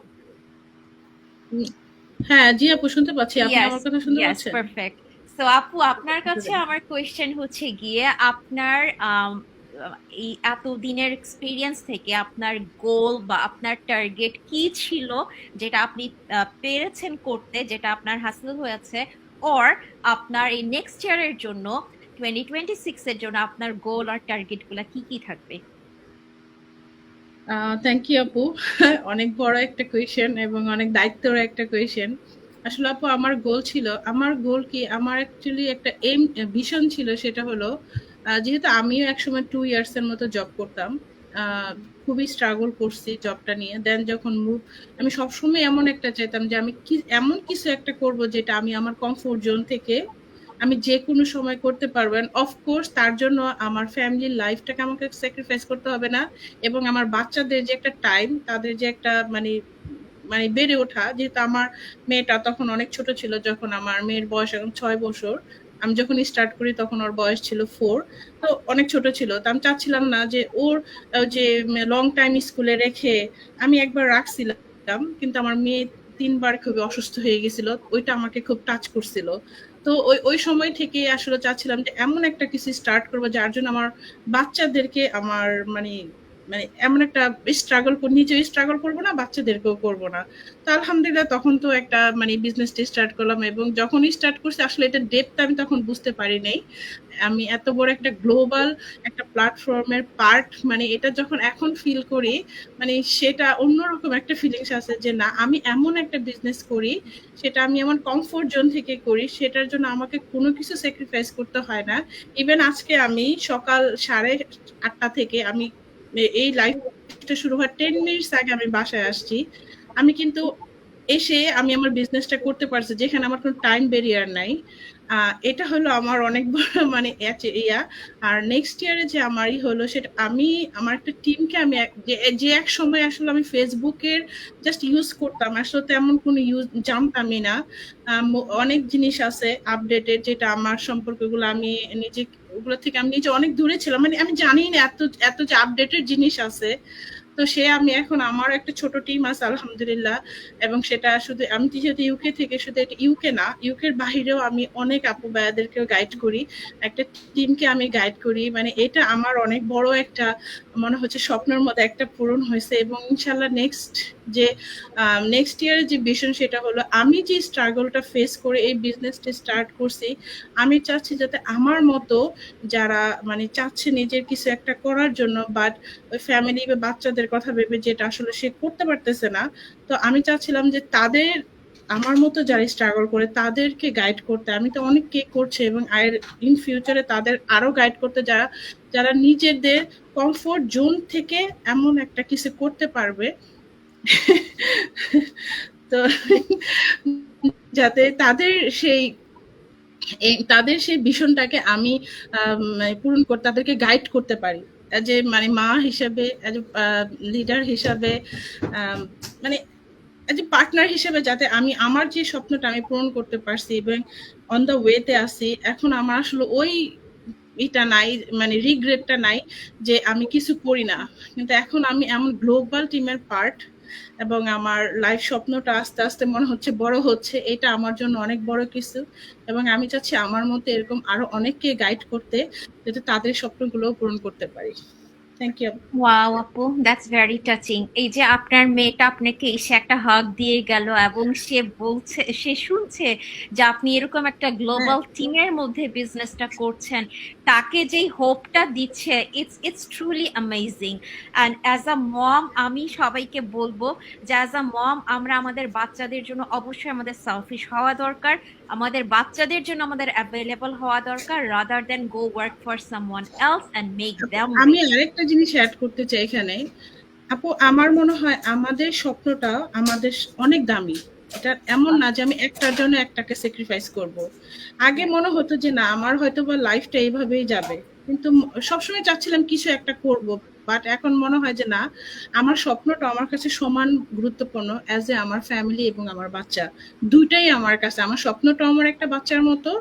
Speaker 7: হ্যাঁ জি আপু, শুনতে পাচ্ছি। আপনি আমার কথা শুনতে পাচ্ছেন?
Speaker 1: পারফেক্ট। সো আপু, আপনার কাছে আমার কোয়েশ্চেন হচ্ছে গিয়ে, আপনার এই এতদিনের এক্সপিরিয়েন্স থেকে আপনার গোল বা আপনার টার্গেট কি ছিল, যেটা আপনি পেরেছেন করতে, যেটা আপনার হাসিল হয়েছে, অর আপনার এই নেক্সট ইয়ারের জন্য 2026 এর জন্য আপনার গোল আর টার্গেট গুলা কি কি থাকবে?
Speaker 7: থ্যাংক ইউ আপু। অনেক বড় একটা কোয়েশ্চেন এবং অনেক দায়িত্বের একটা কোয়েশ্চেন। আসলে আপু, আমার গোল কি, আমার অ্যাকচুয়ালি একটা ভিশন ছিল, সেটা হলো যেহেতু আমিও একসময় 2 ইয়ার্স এর মতো জব করতাম, খুবই স্ট্রাগল করছি জবটা নিয়ে। দেন যখন আমি সবসময় এমন একটা চাইতাম যে আমি এমন কিছু একটা করব যেটা আমি আমার কমফোর্ট জোন থেকে আমি যে কোনো সময় করতে পারবো। অফকোর্স তার জন্য আমার ফ্যামিলির লাইফটাকে আমাকে স্যাক্রিফাইস করতে হবে না, এবং আমার বাচ্চাদের যে একটা টাইম, তাদের যে একটা মানে বেড়ে ওঠা, যেহেতু আমার মেয়েটা তখন অনেক ছোট ছিল, যখন আমার মেয়ের বয়স এখন 6 বছর, আমি যখন স্টার্ট করি তখন ওর বয়স ছিল 4, তো অনেক ছোট ছিল। তো আমি চাচ্ছিলাম না যে ওর যে লং টাইম স্কুলে রেখে, আমি একবার রাখছিলাম কিন্তু আমার মেয়ে 3 বার খুবই অসুস্থ হয়ে গেছিল, ওইটা আমাকে খুব টাচ করছিল। তো ওই সময় থেকে আসলে চাচ্ছিলাম যে এমন একটা কিছু স্টার্ট করবো যার জন্য আমার বাচ্চাদেরকে আমার মানে এমন একটা স্ট্রাগল নিজেও স্ট্রাগল করবো না, বাচ্চাদেরকেও করবো না। তো আলহামদুলিল্লাহ তখন তো একটা মানে বিজনেসটা স্টার্ট করলাম, এবং যখন স্টার্ট করছি আসলে এটা ডেপথ আমি তখন বুঝতে পারি নাই। আমি এত বড় একটা গ্লোবাল একটা প্ল্যাটফর্মের পার্ট, মানে এটা যখন এখন ফিল করি, মানে সেটা অন্যরকম একটা ফিলিংস আছে যে না, আমি এমন একটা বিজনেস করি, সেটা আমি আমার কমফোর্ট জোন থেকে করি, সেটার জন্য আমাকে কোনো কিছু স্যাক্রিফাইস করতে হয় না। ইভেন আজকে আমি সকাল 8:30 থেকে আমি এই লাইফটা শুরু হওয়ার 10 মিনিটস আগে আমি বাসায় আসছি। আমি কিন্তু এসে আমি আমার বিজনেসটা করতে পারছি, যেখানে আমার কোনো টাইম ব্যারিয়ার নাই। এটা হলো আমার অনেক বড় মানে ইয়া। আর নেক্সট ইয়ারে যে আমারই হলো সেটা, আমি আমার একটা টিমকে আমি যে এক সময় আসলে আমি ফেসবুকের জাস্ট ইউজ করতাম, আসলে তেমন কোনো ইউজ জানতামই না। অনেক জিনিস আছে আপডেটেড, যেটা আমার সম্পর্কগুলো আমি নিজে ওগুলো থেকে আমি নিজে অনেক দূরে ছিলাম, মানে আমি জানি না এত এত যে আপডেটেড জিনিস আছে। তো সে আমি এখন আমার একটা ছোট টিম আছে আলহামদুলিল্লাহ, এবং সেটা শুধু আমি যেহেতু ইউকে থেকে, শুধু এটা ইউকে না, ইউকের বাহিরেও আমি অনেক আপু ভাইয়াদেরকেও গাইড করি, একটা টিমকে আমি গাইড করি। মানে এটা আমার অনেক বড় একটা মনে হচ্ছে স্বপ্নের মতো একটা পূরণ হয়েছে। এবং ইনশাল্লাহ নেক্সট ইয়ারের যে ভিশন সেটা হলো, আমি যে স্ট্রাগলটা ফেস করে এই বিজনেসটা স্টার্ট করছি, আমি চাচ্ছি যাতে আমার মতো যারা মানে চাচ্ছে নিজের কিছু একটা করার জন্য, বাট ওই ফ্যামিলি বা বাচ্চাদের কথা ভেবে যেটা আসলে সে করতে পারতেছে না, তো আমি চাচ্ছিলাম যে তাদের আমার মতো যারা স্ট্রাগল করে তাদেরকে গাইড করতে। আমি তো অনেক কে করছে, এবং ইন ফিউচারে তাদের আরো গাইড করতে, যারা যারা নিজেদের কমফোর্ট জোন থেকে এমন একটা কিছু করতে পারবে তো যাতে তাদের সেই ভীষণটাকে আমি পূরণ করতে, তাদেরকে গাইড করতে পারি এজ এ মানে মা হিসেবে, এজ এ লিডার হিসাবে, মানে এজ এ পার্টনার হিসেবে, যাতে আমি আমার যে স্বপ্নটা আমি পূরণ করতে পারছি এবং অন দ্য ওয়েতে আসি। এখন আমার আসলে ওই এটা নাই, মানে রিগ্রেটটা নাই যে আমি কিছু করি না। কিন্তু এখন আমি এমন গ্লোবাল টিমের পার্ট, এবং আমার লাইফ স্বপ্নটা আস্তে আস্তে মনে হচ্ছে বড় হচ্ছে, এটা আমার জন্য অনেক বড় কিছু। এবং আমি চাচ্ছি আমার মতো এরকম আরো অনেককে গাইড করতে, যাতে তাদের স্বপ্নগুলো পূরণ করতে পারি। Thank you.
Speaker 1: ওয়াও আপু, দ্যাটস ভেরি টাচিং। এই যে আপনার মেয়েটা আপনাকে এসে একটা হাগ দিয়ে গেল, এবং সে শুনছে যে আপনি এরকম একটা গ্লোবাল টিমের মধ্যে বিজনেসটা করছেন, তাকে যেই হোপটা দিচ্ছে, it's truly amazing. And as a mom আমি সবাইকে বলবো যে অ্যাজ আ মম আমরা আমাদের বাচ্চাদের জন্য অবশ্যই আমাদের সেলফিশ হওয়া দরকার, আমাদের বাচ্চাদের জন্য আমাদের অ্যাভেলেবল হওয়া দরকার, rather than go work for someone else and make them
Speaker 7: আমি আরেকটা জিনিস অ্যাড করতে চাই এখানে। আপু, আমার মনে হয় আমাদের স্বপ্নটা আমাদের অনেক দামি। এটা এমন না যে আমি একটার জন্য একটাকে স্যাক্রিফাইস করব। আগে মনে হতো যে না, আমার হয়তো বা লাইফটা এইভাবেই যাবে, কিন্তু সবসময় চাচ্ছিলাম কিছু একটা করব। বাট এখন মনে হয় যে না, আমার স্বপ্নটা আমার কাছে সমান গুরুত্বপূর্ণ অ্যাজ এ আমার ফ্যামিলি এবং আমার বাচ্চা, দুইটাই আমার কাছে। আমার স্বপ্নটা আমার একটা বাচ্চার মতো,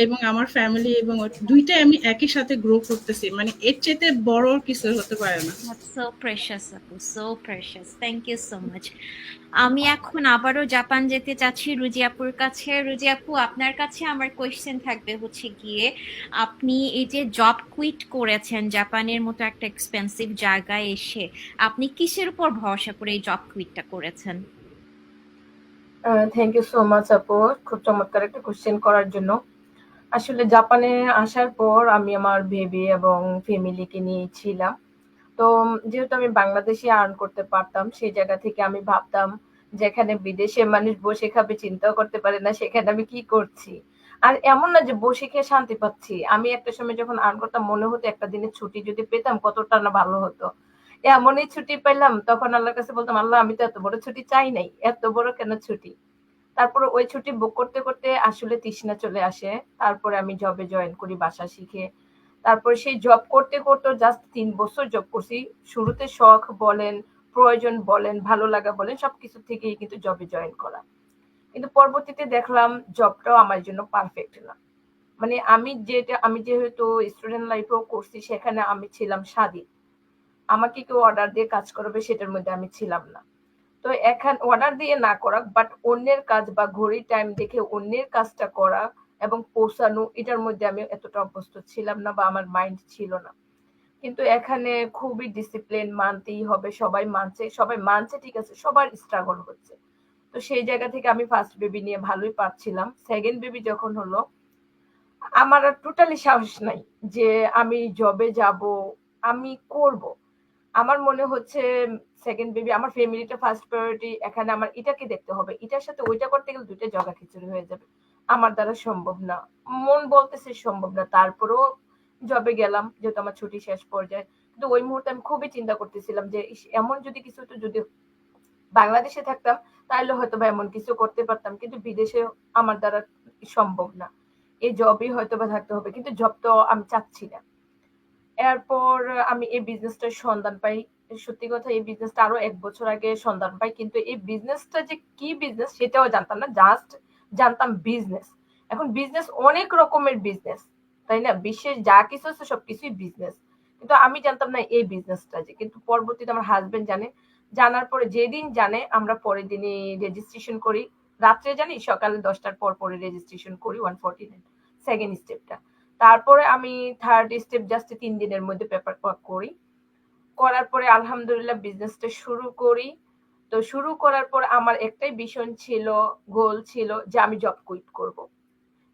Speaker 7: এবং আমার ফ্যামিলি, এবং দুইটাই আমি একই সাথে গ্রো করতেছি। মানে এর চেয়ে বড় কিছু হতে পারে না।
Speaker 1: That's so precious, আপু, so precious. Thank you so much. আমি এখন আবারও জাপান যেতে চাচ্ছি রুজি আপুর কাছে। রুজি আপু, আপনার কাছে আমার কোয়েশ্চেন থাকবে হচ্ছে গিয়ে, আপনি এই যে জব কুইট করেছেন জাপানের মতো একটা এক্সপেন্সিভ জায়গায় এসে, আপনি কিসের উপর ভরসা করে এই জব কুইটটা করেছেন?
Speaker 3: থ্যাংক ইউ সো মাচ আপু, খুব চমৎকার একটা কোশ্চেন করার জন্য। আসলে জাপানে আসার পর আমি আমার বেবি এবং ফ্যামিলিকে নিয়ে ছিলাম। তো যেহেতু আমি বাংলাদেশে আর্ন করতে পারতাম, সেই জায়গা থেকে আমি ভাবতাম যেখানে বিদেশে মানুষ বসে খাবে চিন্তাও করতে পারে না, সেখানে আমি কি করছি। আর এমন না যে বসে খেয়ে শান্তি পাচ্ছি, আমি একটা সময় যখন আর্ন করতাম মনে হতো একটা দিনের ছুটি যদি পেতাম কতটা না ভালো হতো। এমনই ছুটি পেলাম, তখন আল্লাহর কাছে বলতাম, আল্লাহ আমি তো এত বড় ছুটি চাই নাই, এত বড় কেন ছুটি। তারপরে ওই ছুটি বুক করতে করতে আসলে তৃষ্ণা চলে আসে। তারপরে আমি জবে জয়েন করি বাসা শিখে। তারপর সেই জব করতে করতে জাস্ট 3 বছর জব করছি। শুরুতে শখ বলেন, প্রয়োজন বলেন, ভালো লাগা বলেন, সবকিছু থেকেই কিন্তু জবে জয়েন করা। কিন্তু পরবর্তীতে দেখলাম জবটাও আমার জন্য পারফেক্ট না। মানে আমি যেহেতু স্টুডেন্ট লাইফেও করছি, সেখানে আমি ছিলাম স্বাধীন। আমাকে কেউ অর্ডার দিয়ে কাজ করাবে সেটার মধ্যে আমি ছিলাম না। তো এখন অর্ডার দিয়ে না করা, বাট অন্যের কাজ বা ঘড়ির টাইম দেখে অন্যের কাজটা করা এবং পৌঁছানো, এটার মধ্যে আমি এতটা অভ্যস্ত ছিলাম না বা আমার মাইন্ড ছিল না। কিন্তু এখানে খুবই ডিসিপ্লিন, মানতেই হবে, সবাই মানছে ঠিক আছে, সবার স্ট্রাগল হচ্ছে। তো সেই জায়গা থেকে আমি ফার্স্ট বেবি নিয়ে ভালোই পাচ্ছিলাম। সেকেন্ড বেবি যখন হলো, আমার আর টোটালি সাহস নাই যে আমি জবে যাব, আমি করব। আমার মনে হচ্ছে সেকেন্ড বেবি, আমার ফ্যামিলিটা ফার্স্ট প্রায়োরিটি, এখানে আমার এটাকে দেখতে হবে, এটার সাথে ওইটা করতে গেলে দুইটা জগা খিচুড়ি হয়ে যাবে, আমার দ্বারা সম্ভব না। মন বলতেছে সম্ভব না, তারপরেও জবে গেলাম যেহেতু আমার ছুটি শেষ পর্যায়ে। কিন্তু ওই মুহূর্তে আমি খুবই চিন্তা করতেছিলাম যে ইস, এমন যদি কিছু হতো, যদি বাংলাদেশে থাকতাম তাহলে হয়তো বা এমন কিছু করতে পারতাম, কিন্তু বিদেশে আমার দ্বারা সম্ভব না। এই জবই হয়তো বা থাকতে হবে, কিন্তু জব তো আমি চাচ্ছি না। এরপর আমি এই বিজনেসটার সন্ধান পাই। সত্যি কথা, এই বিজনেসটা আরো ১ বছর আগে সন্ধান পাই। কিন্তু এই বিজনেসটা যে কি বিজনেস সেটাও জানতাম না। জাস্ট জানতাম বিজনেস। এখন বিজনেস অনেক রকমের বিজনেস, তাই না? বিশ্বে যা কিছু আছে সবকিছুই বিজনেস। কিন্তু আমি জানতাম না এই বিজনেসটা যে। কিন্তু পরবর্তীতে আমার হাসব্যান্ড জানে। জানার পরে যেদিন জানে আমরা পরের দিনই রেজিস্ট্রেশন করি। রাত্রে জানি, সকালে ১০টার পর পরে রেজিস্ট্রেশন করি 149 সেকেন্ড স্টেপটা। তারপরে আমি থার্ড স্টেপ জাস্ট ৩ দিনের মধ্যে পেপার ওয়ার্ক করি। করার পরে আলহামদুলিল্লাহ বিজনেসটা শুরু করি। তো শুরু করার পর আমার একটাই ভিশন ছিল, গোল ছিল যে আমি জব কুইট করব।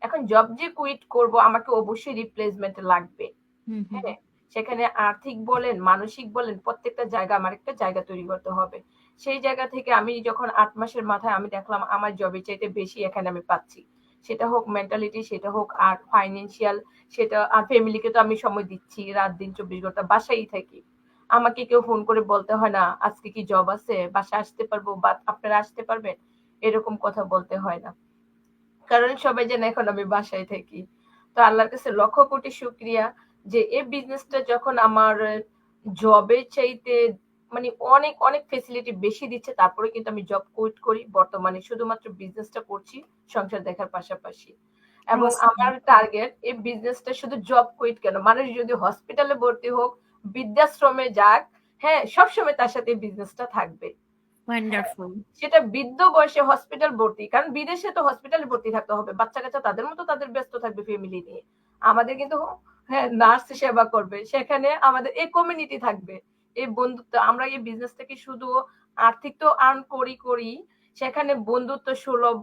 Speaker 3: এখন জব যে কুইট করব, আমাকে অবশ্যই রিপ্লেসমেন্ট লাগবে।
Speaker 1: হুম হুম
Speaker 3: হ্যাঁ, সেখানে আর্থিক বলেন, মানসিক বলেন, প্রত্যেকটা জায়গা আমার একটা জায়গা তৈরি করতে হবে। সেই জায়গা থেকে আমি যখন ৮ মাসের মাথায় আমি দেখলাম আমার জবের চাইতে বেশি এখানে আমি পাচ্ছি। সেটা হোক মেন্টালিটি, সেটা হোক আর ফাইন্যান্সিয়াল, সেটা আর ফ্যামিলিকে তো আমি সময় দিচ্ছি, রাত দিন ২৪ ঘন্টা বাসায়ই থাকি। আমাকে কেউ ফোন করে বলতে হয় না আজকে কি জব আছে, বাসায় আসতে পারবো বা আপনারা আসতে পারবেন, এরকম কথা বলতে হয় না। কারণ সবাই জানে এখন আমি বাসায় থাকি। তো আল্লাহর কাছে লক্ষ কোটি শুকরিয়া যে এই বিজনেসটা যখন আমার জবের চাইতে মানে অনেক অনেক ফেসিলিটি বেশি দিচ্ছে, তারপরে কিন্তু আমি জব কুইট করি। বর্তমানে শুধুমাত্র বিজনেসটা করছি সংসার দেখার পাশাপাশি। এবং
Speaker 1: Awesome.
Speaker 3: আমার টার্গেট এই বিজনেসটা শুধু জব কুইট কেন, মানুষ যদি হসপিটালে ভর্তি হোক, বৃদ্ধাশ্রমে যাক, হ্যাঁ, সবসময় তার সাথে বিজনেসটা থাকবে।
Speaker 1: Wonderful.
Speaker 3: সেটা বৃদ্ধ বয়সে হসপিটাল ভর্তি, কারণ বিদেশে তো হসপিটালে ভর্তি থাকতে হবে, বাচ্চা কাচ্চা তাদের মতো তাদের ব্যস্ত থাকবে ফ্যামিলি নিয়ে। আমাদের কিন্তু হ্যাঁ নার্স সেবা করবে, সেখানে আমাদের এই কমিউনিটি থাকবে, এই বন্ধুত্ব। আমরা এই বিজনেস থেকে শুধু আর্থিক তো আর্ন করি, সেখানে বন্ধুত্ব সুলভ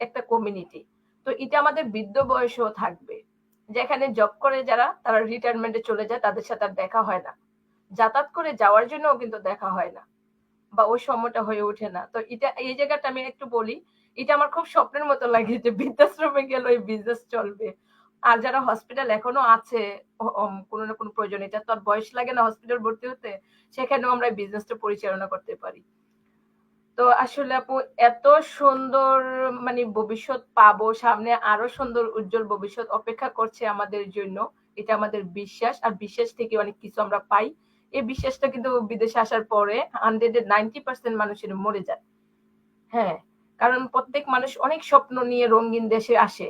Speaker 3: একটা কমিউনিটি। তো এটা আমাদের বৃদ্ধ বয়সেও থাকবে। যেখানে জব করে যারা, তারা রিটায়ারমেন্টে চলে যায়, তাদের সাথে আর দেখা হয় না। যাতায়াত করে যাওয়ার জন্যও কিন্তু দেখা হয় না, বা ওই সময়টা হয়ে ওঠে না। তো এটা এই জায়গাটা আমি একটু বলি, এটা আমার খুব স্বপ্নের মতো লাগে যে বৃদ্ধাশ্রমে গেলে ওই বিজনেস চলবে। আর যারা হসপিটাল এখনো আছে, কোনো না কোনো প্রয়োজন, এটা তো আর বয়স লাগে না হসপিটাল ভর্তি হতে, সেখানেও আমরা বিজনেসটা পরিচালনা করতে পারি। তো আসলে আপু, এত সুন্দর মানে ভবিষ্যৎ পাবো সামনে, আরো সুন্দর উজ্জ্বল ভবিষ্যৎ অপেক্ষা করছে আমাদের জন্য। এটা আমাদের বিশ্বাস, আর বিশ্বাস থেকে অনেক কিছু আমরা পাই। এই বিশ্বাসটা কিন্তু বিদেশে আসার পরে 190% মানুষের মরে যায়। হ্যাঁ, কারণ প্রত্যেক মানুষ অনেক স্বপ্ন নিয়ে রঙিন দেশে আসে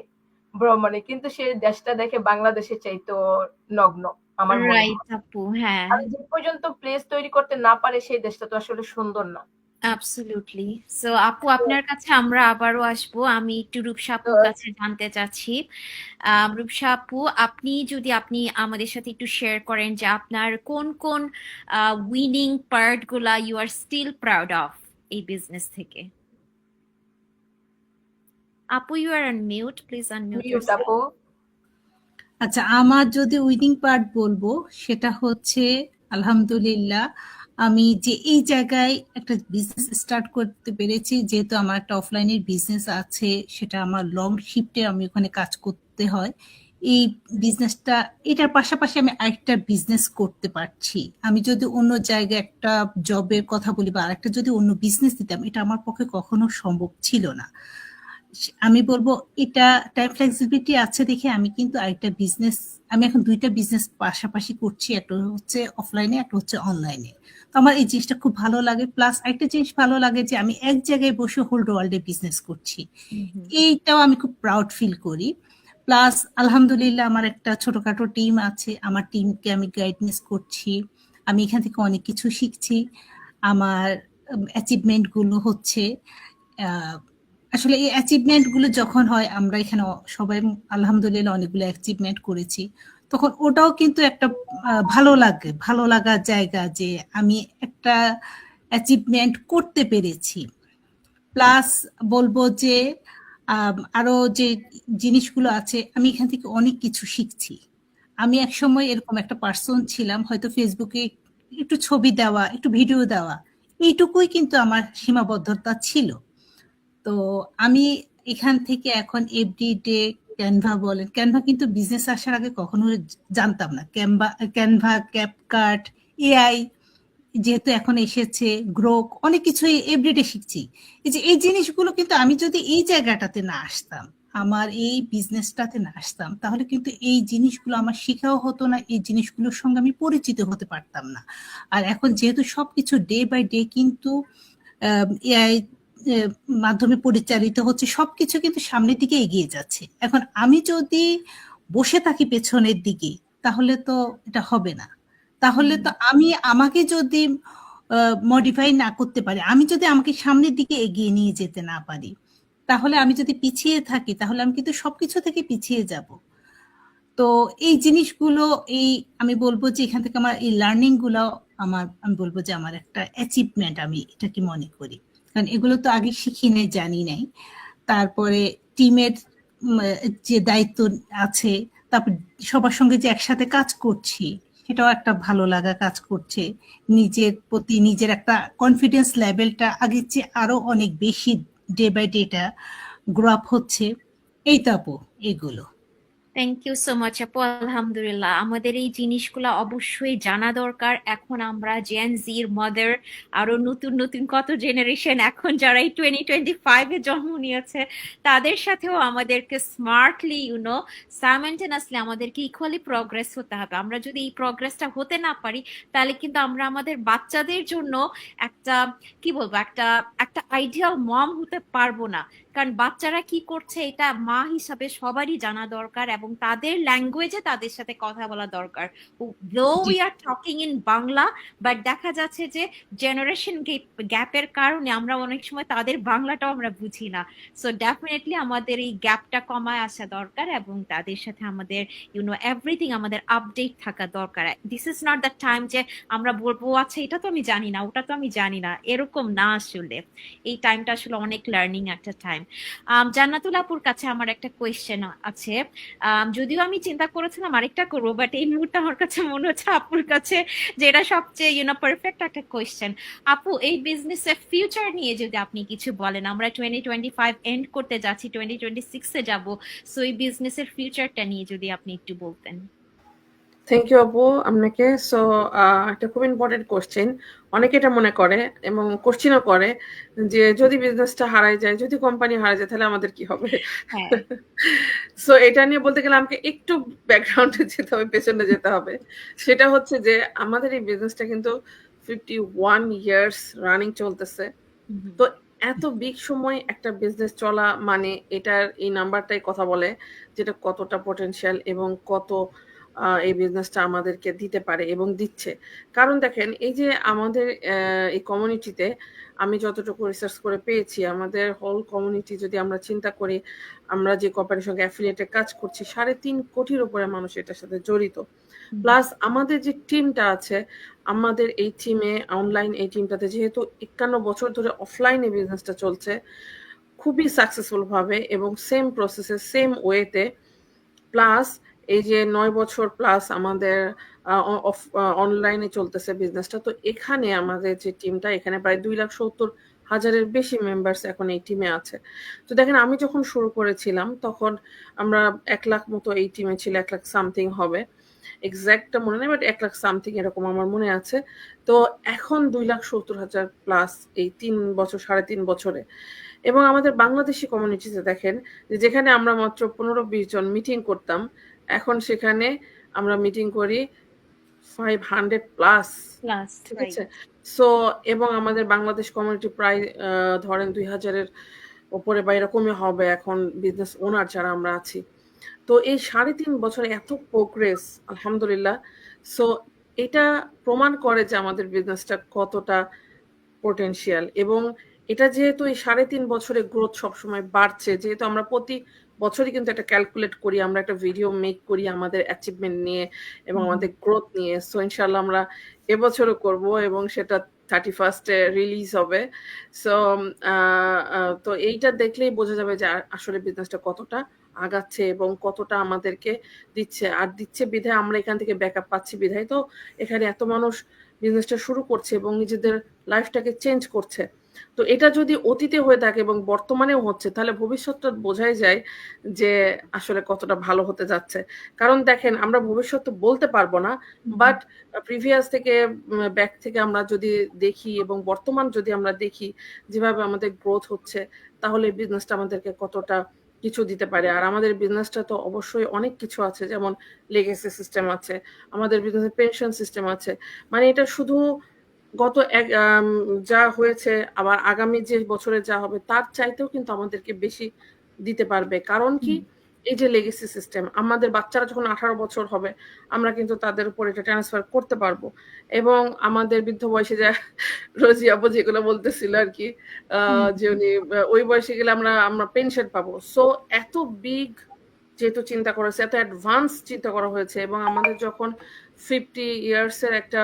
Speaker 3: ভ্রমণে, কিন্তু সে দেশটা দেখে বাংলাদেশের চাইতো নগ্ন আমার মনে
Speaker 1: রাইট
Speaker 3: হয়।
Speaker 1: আপু, হ্যাঁ,
Speaker 3: আর যে পর্যন্ত প্লেস তৈরি করতে না পারে, সেই দেশটা তো আসলে সুন্দর না।
Speaker 1: অ্যাবসলিউটলি। সো আপু, আপনার কাছে আমরা আবারও আসবো। আমি একটু রূপসা
Speaker 3: তো
Speaker 1: আপুর কাছে জানতে চাচ্ছি। রূপসা আপু, আপনি আমাদের সাথে একটু শেয়ার করেন যে আপনার কোন কোন উইনিং পার্ট গুলা you are still proud of এই বিজনেস থেকে। আপু, you are unmute, please unmute
Speaker 3: mute
Speaker 1: yourself.
Speaker 3: আপু।
Speaker 5: আচ্ছা, আমার যদি উইনিং পার্ট বলবো, সেটা হচ্ছে আলহামদুলিল্লাহ আমি যে এই জায়গায় একটা বিজনেস স্টার্ট করতে পেরেছি, যেহেতু আমার একটা অফলাইনের বিজনেস আছে, সেটা আমার লং শিফটে আমি ওখানে কাজ করতে হয়। এই বিজনেসটা, এটার পাশাপাশি আমি আরেকটা বিজনেস করতে পারছি। আমি যদি অন্য জায়গায় একটা জবের কথা বলি বা আরেকটা যদি অন্য বিজনেস দিতাম, এটা আমার পক্ষে কখনো সম্ভব ছিল না। আমি বলবো এটা টাইম ফ্লেক্সিবিলিটি আছে দেখে আমি কিন্তু আমি এখন দুইটা বিজনেস পাশাপাশি করছি, একটা হচ্ছে অফলাইনে, একটা হচ্ছে অনলাইনে। তো আমার এই জিনিসটা খুব ভালো লাগে। প্লাস একটা জিনিস ভালো লাগে যে আমি এক জায়গায় বসে হোল ওয়ার্ল্ডে বিজনেস করছি, এইটাও আমি খুব প্রাউড ফিল করি। প্লাস আলহামদুলিল্লাহ আমার একটা ছোটখাটো টিম আছে, আমার টিমকে আমি গাইডনেস করছি, আমি এখান থেকে অনেক কিছু শিখছি। আমার অ্যাচিভমেন্ট গুলো হচ্ছে, আসলে এই অ্যাচিভমেন্ট গুলো যখন হয়, আমরা এখানে সবাই আলহামদুলিল্লাহ অনেকগুলো অ্যাচিভমেন্ট করেছি, তো তখন ওটাও কিন্তু একটা ভালো লাগার জায়গা যে আমি একটা অ্যাচিভমেন্ট করতে পেরেছি। প্লাস বলবো যে আরো যে জিনিসগুলো আছে আমি এখান থেকে অনেক কিছু শিখছি। আমি একসময় এরকম একটা পার্সন ছিলাম, হয়তো ফেসবুকে একটু ছবি দেওয়া, একটু ভিডিও দেওয়া, এইটুকুই কিন্তু আমার সীমাবদ্ধতা ছিল। তো আমি এখান থেকে এখন এভরিডে ক্যানভা বলেন, ক্যানভা কিন্তু বিজনেস আসার আগে কখনো জানতাম না। ক্যানভা, ক্যাপকাট, এআই যেহেতু এখন এসেছে, গ্রোক, অনেক কিছু এভরিডে শিখছি। এই জিনিসগুলো কিন্তু আমি যদি এই জায়গাটাতে না আসতাম, আমার এই বিজনেসটাতে না আসতাম, তাহলে কিন্তু এই জিনিসগুলো আমার শেখাও হতো না, এই জিনিসগুলোর সঙ্গে আমি পরিচিত হতে পারতাম না। আর এখন যেহেতু সবকিছু ডে বাই ডে কিন্তু এআই মাধ্যমে পরিচালিত হচ্ছে, সবকিছু কিন্তু সামনের দিকে এগিয়ে যাচ্ছে। এখন আমি যদি বসে থাকি পেছনের দিকে, তাহলে তো এটা হবে না। তাহলে তো আমি আমাকে যদি মডিফাই না করতে পারি, আমি যদি আমাকে সামনের দিকে এগিয়ে নিয়ে যেতে না পারি, তাহলে আমি যদি পিছিয়ে থাকি, তাহলে আমি কিন্তু সবকিছু থেকে পিছিয়ে যাব। তো এই জিনিসগুলো, আমি বলবো যে এখান থেকে আমার এই লার্নিং গুলো আমি বলবো যে আমার একটা অ্যাচিভমেন্ট, আমি এটাকে মনে করি। কারণ এগুলো তো আগে শিখি নাই, জানি নাই। তারপরে টিমের যে দায়িত্ব আছে, তারপর সবার সঙ্গে যে একসাথে কাজ করছি, সেটাও একটা ভালো লাগা কাজ করছে। নিজের প্রতি নিজের একটা কনফিডেন্স লেভেলটা আগের চেয়ে আরো অনেক বেশি day by data grow up হচ্ছে। এই তো আপু, এগুলো।
Speaker 1: থ্যাংক ইউ সো মাচ আপু। আলহামদুলিল্লাহ, আমাদের এই জিনিসগুলো অবশ্যই জানা দরকার। এখন আমরা জেন জির মাদার, আরো নতুন নতুন কত জেনারেশন এখন যারা এই 2025-এ জন্ম নিয়েছে, তাদের সাথেও আমাদেরকে স্মার্টলি সাইমেন্টেনাসলি আমাদেরকে ইকুয়ালি প্রগ্রেস হতে হবে। আমরা যদি এই প্রগ্রেসটা হতে না পারি, তাহলে কিন্তু আমরা আমাদের বাচ্চাদের জন্য একটা কি বলবো, একটা একটা আইডিয়াল মম হতে পারবো না। কারণ বাচ্চারা কি করছে এটা মা হিসাবে সবারই জানা দরকার, এবং তাদের ল্যাঙ্গুয়েজে তাদের সাথে কথা বলা দরকার। Though we are talking in Bangla, but দেখা যাচ্ছে যে জেনারেশন গ্যাপের কারণে আমরা অনেক সময় তাদের বাংলাটাও আমরা বুঝি না। সো ডেফিনেটলি আমাদের এই গ্যাপটা কমায় আসা দরকার, এবং তাদের সাথে আমাদের এভরিথিং আমাদের আপডেট থাকা দরকার। This is not the time যে আমরা বলবো আচ্ছা এটা তো আমি জানি না, ওটা তো আমি জানি না, এরকম না। আসলে এই টাইমটা আসলে অনেক লার্নিং একটা টাইম। জান্নাতুল আপুর কাছে আমার একটা কোয়েশ্চেন আছে। যদিও আমি চিন্তা করেছিলাম আরেকটা করবো, বাট এই মুহূর্তে আমার কাছে মনে হচ্ছে আপুর কাছে যে এটা সবচেয়ে পারফেক্ট একটা কোয়েশ্চেন। আপু, এই বিজনেসের ফিউচার নিয়ে যদি আপনি কিছু বলেন। আমরা 2025 এন্ড করতে যাচ্ছি, 2026-এ যাব। সো এই বিজনেসের ফিউচারটা নিয়ে যদি আপনি একটু বলতেন।
Speaker 4: থ্যাংক ইউ আপু আপনাকে। সো একটা খুব ইম্পর্টেন্ট কোশ্চেন। অনেকে এটা মনে করে এবং কোশ্চেনও করে যে যদি বিজনেসটা হারায় যায়, যদি কোম্পানি হারায় যায়, তাহলে আমাদের কি হবে।
Speaker 1: হ্যাঁ,
Speaker 4: সো এটা নিয়ে বলতে গেলে আমাকে একটু ব্যাকগ্রাউন্ডে যেতে হবে, পেছনে যেতে হবে। সেটা হচ্ছে যে আমাদের এই বিজনেসটা কিন্তু 51 ইয়ার্স রানিং চলতেছে। তো এত বিগ সময় একটা বিজনেস চলা মানে এটার এই নাম্বারটাই কথা বলে যেটা কতটা পটেনশিয়াল এবং কত এই বিজনেসটা আমাদেরকে দিতে পারে এবং দিচ্ছে। কারণ দেখেন, এই যে আমাদের এই কমিউনিটিতে আমি যতটুকু রিসার্চ করে পেয়েছি, আমাদের হোল কমিউনিটি যদি আমরা চিন্তা করি, আমরা যে কোম্পানির সঙ্গে অ্যাফিলিয়েটে কাজ করছি, 3.5 কোটির উপরে মানুষ এটার সাথে জড়িত। প্লাস আমাদের যে টিমটা আছে, আমাদের এই টিমে অনলাইন এই টিমটাতে যেহেতু 51 বছর ধরে অফলাইনে বিজনেসটা চলছে খুবই সাকসেসফুল ভাবে এবং সেম প্রসেসে সেম ওয়েতে, প্লাস এই যে 9 বছর প্লাস আমাদের অনলাইনে চলতেছে বিজনেসটা। তো এখানে আমাদের যে টিমটা, এখানে প্রায় 2,70,000-এর বেশি মেম্বার্স এখন এই টিমে আছে। তো দেখেন, আমি যখন শুরু করেছিলাম তখন আমরা 1 লাখ মতো এই টিমে ছিল, 1 লাখ সামথিং হবে, এক্সাক্টটা মনে নেই, বাট 1 লাখ সামথিং এরকম আমার মনে আছে। তো এখন 2,70,000 প্লাস এই 3 বছর, 3.5 বছরে। এবং আমাদের বাংলাদেশি কমিউনিটিতে দেখেন যে যেখানে আমরা মাত্র 15-20 জন মিটিং করতাম, এখন সেখানে আমরা মিটিং করি 500 প্লাস। ঠিক আছে। সো এবং আমাদের বাংলাদেশ কমিউনিটি প্রায় ধরেন 2000-এর উপরে বা এরকমই হবে এখন বিজনেস ওনার যারা আমরা আছি। তো এই 3.5 বছরে এত প্রোগ্রেস, আলহামদুলিল্লাহ। সো এটা প্রমাণ করে যে আমাদের বিজনেসটা কতটা পটেনশিয়াল, এবং এটা যেহেতু এই 3.5 বছরে গ্রোথ সবসময় বাড়ছে, যেহেতু আমরা প্রতি বছরই কিন্তু একটা ক্যালকুলেট করি, আমরা একটা ভিডিও মেক করি আমাদের অ্যাচিভমেন্ট নিয়ে এবং আমাদের গ্রোথ নিয়ে। সো ইনশাল্লাহ আমরা এবছরও করব এবং সেটা 31 রিলিজ হবে। সো তো এইটা দেখলেই বোঝা যাবে যে আসলে বিজনেসটা কতটা আগাচ্ছে এবং কতটা আমাদেরকে দিচ্ছে। আর দিচ্ছে বিধায় আমরা এখান থেকে ব্যাকআপ পাচ্ছি বিধায় তো এখানে এত মানুষ বিজনেসটা শুরু করছে এবং নিজেদের লাইফটাকে চেঞ্জ করছে। তো এটা যদি অতীতে হয়ে থাকে এবং বর্তমানেও হচ্ছে, তাহলে ভবিষ্যৎটা বোঝাই যায় যে আসলে কতটা ভালো হতে যাচ্ছে। কারণ দেখেন, আমরা ভবিষ্যৎ তো বলতে পারবো না, বাট প্রিভিয়াস থেকে ব্যাক থেকে আমরা যদি দেখি এবং বর্তমান যদি আমরা দেখি যেভাবে আমাদের গ্রোথ হচ্ছে, তাহলে বিজনেসটা আমাদেরকে কতটা কিছু দিতে পারে। আর আমাদের বিজনেসটা তো অবশ্যই অনেক কিছু আছে, যেমন লেগেসি সিস্টেম আছে, আমাদের বিজনেসে পেনশন সিস্টেম আছে। মানে এটা শুধু গত যা হয়েছে আবার আগামী যে বছরে যা হবে তার চাইতেও কিন্তু আমাদেরকে বেশি দিতে পারবে। কারণ কি, এই যে লেগেসি সিস্টেম, আমাদের বাচ্চারা যখন 18 বছর হবে আমরা কিন্তু তাদের উপর এটা ট্রান্সফার করতে পারবো এবং আমাদের বৃদ্ধ বয়সে যা রোজি আপু যেগুলো বলতেছিল আর কি, যে উনি ওই বয়সে গেলে আমরা পেনশন পাবো। সো এত বিগ যেহেতু চিন্তা করা হয়েছে, এত অ্যাডভান্স চিন্তা করা হয়েছে এবং আমাদের যখন 50 ইয়ার্সের একটা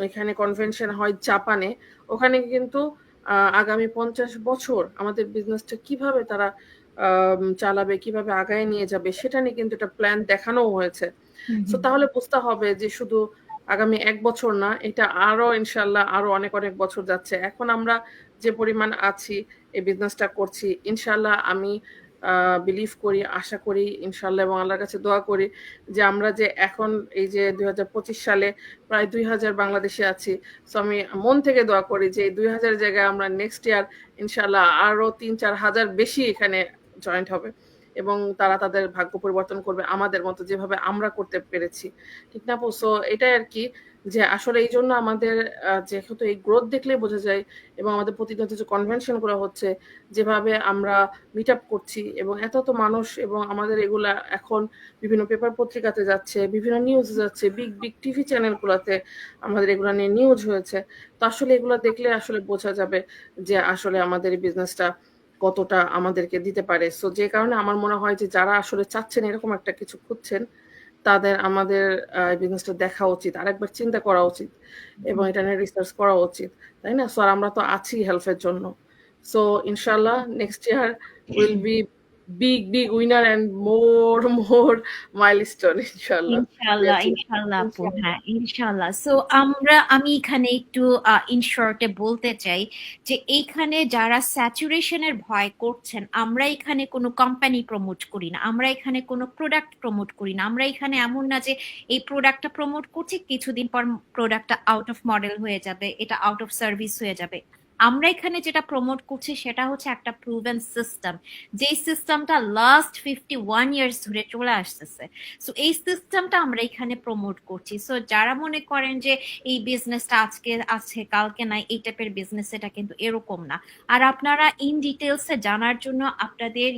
Speaker 4: এখানে কনভেনশন হয় জাপানে, ওখানে কিন্তু আগামী 50 বছর আমাদের বিজনেসটা কিভাবে তারা চালাবে, কিভাবে আগায় নিয়ে যাবে সেটা নিয়ে কিন্তু একটা প্ল্যান দেখানো হয়েছে। সো তাহলে বুঝতে হবে যে শুধু আগামী 1 বছর না, এটা আরো ইনশাল্লাহ আরো অনেক অনেক বছর যাচ্ছে। এখন আমরা যে পরিমাণ আছি এই বিজনেসটা করছি, ইনশাল্লাহ আমি বিলিভ করি, আশা করি ইনশাল্লাহ এবং আল্লাহর কাছে দোয়া করি যে আমরা যে এখন এই যে 2025 সালে প্রায় 2000 বাংলাদেশে আছি, সো আমি মন থেকে দোয়া করি যে এই 2000 জায়গায় আমরা নেক্সট ইয়ার ইনশাল্লাহ আরো 3-4 হাজার বেশি এখানে জয়েন্ট হবে এবং তারা তাদের ভাগ্য পরিবর্তন করবে আমাদের মতো, যেভাবে আমরা করতে পেরেছি। ঠিক না? সো এটাই আর কি, যে আসলে এই জন্য আমাদের যেহেতু এই গ্রোথ দেখলেই বোঝা যায় এবং আমাদের প্রতিনিয়ত যে কনভেনশন করা হচ্ছে, যেভাবে আমরা মিট আপ করছি এবং এত মানুষ এবং আমাদের এগুলা এখন বিভিন্ন পেপার পত্রিকাতে যাচ্ছে, বিভিন্ন নিউজ যাচ্ছে, বিগ বিগ টিভি চ্যানেলগুলোতে আমাদের এগুলা নিয়ে নিউজ হয়েছে। তো আসলে এগুলো দেখলে আসলে বোঝা যাবে যে আসলে আমাদের এই বিজনেসটা কতটা আমাদেরকে দিতে পারে। সো যে কারণে আমার মনে হয় যে যারা আসলে চাচ্ছেন এরকম একটা কিছু খুঁজছেন, তাদের আমাদের বিজনেসটা দেখা উচিত, আরেকবার চিন্তা করা উচিত এবং এটা নিয়ে রিসার্চ করা উচিত, তাই না? সো আর আমরা তো আছি হেল্পের জন্য। সো ইনশাল্লাহ next year will be big winner and more milestone ইনশাল্লাহ।
Speaker 1: ইনশাল্লাহ, ইনশাল্লাহ আপু, হ্যাঁ ইনশাল্লাহ। সো আমি এখানে একটু ইন শর্টে বলতে চাই যে এইখানে যারা স্যাচুরেশনের ভয় করছেন, আমরা এখানে কোনো কোম্পানি প্রমোট করি না, আমরা এখানে কোনো প্রোডাক্ট প্রমোট করি না। আমরা এখানে এমন না যে এই প্রোডাক্টটা প্রমোট করছি, কিছুদিন পর প্রোডাক্টটা আউট অফ মডেল হয়ে যাবে, এটা আউট অফ সার্ভিস হয়ে যাবে। আমরা এখানে যেটা প্রমোট করছি সেটা হচ্ছে একটা প্রুভেন সিস্টেম, যেই সিস্টেমটা লাস্ট 51 ইয়ার্স ধরে চলে আসতেছে। সো এই সিস্টেমটা আমরা এখানে প্রমোট করছি। সো যারা মনে করেন যে এই বিজনেসটা আজকে আছে কালকে নাই, এই টাইপের বিজনেস, এটা কিন্তু এরকম না। আর আপনারা ইন ডিটেলসে জানার জন্য আপনাদের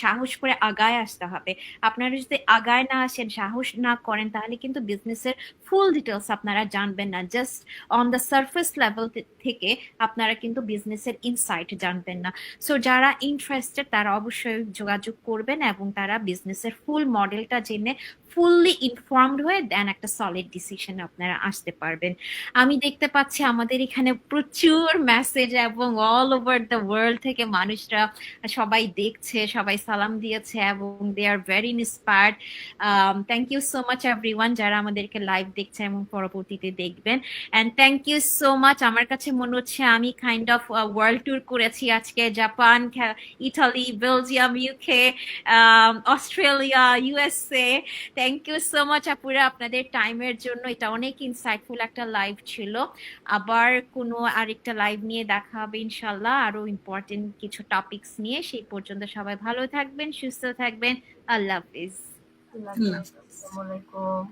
Speaker 1: সাহস করে আগায় আসতে হবে। আপনারা যদি আগায় না আসেন, সাহস না করেন, তাহলে কিন্তু বিজনেসের ফুল ডিটেলস আপনারা জানবেন না। Just on the surface level থেকে আপনারা কিন্তু বিজনেসের ইনসাইট জানবেন না। সো যারা ইন্টারেস্টেড তারা অবশ্যই যোগাযোগ করবেন এবং তারা বিজনেসের ফুল মডেলটা জেনে ফুললি ইনফর্মড হয়ে দেন একটা সলিড ডিসিশন আপনারা আসতে পারবেন। আমি দেখতে পাচ্ছি আমাদের এখানে প্রচুর মেসেজ এবং অল ওভার দ্য ওয়ার্ল্ড থেকে মানুষরা সবাই দেখছে, সবাই সালাম দিয়েছে এবং they are very inspired. Thank you so much everyone যারা আমাদেরকে লাইভ দেখছে এবং পরবর্তীতে দেখবেন। And thank you so much. আমার কাছে মনে হচ্ছে আমি কাইন্ড অফ ওয়ার্ল্ড ট্যুর করেছি আজকে। Japan, Italy, Belgium, UK, Australia, USA. Thank you so much আপুরা আপনাদের টাইমের জন্য। এটা অনেক ইনসাইটফুল একটা লাইভ ছিল। আবার কোনো আরেকটা লাইভ নিয়ে দেখা হবে ইনশাল্লাহ, আরো ইম্পর্টেন্ট কিছু টপিকস নিয়ে। সেই পর্যন্ত সবাই ভালো থাকবেন, সুস্থ থাকবেন। আল্লাহ হাফিজ।
Speaker 3: আসসালামু আলাইকুম।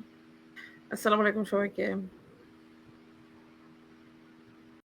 Speaker 4: আসসালামু আলাইকুম সবাইকে।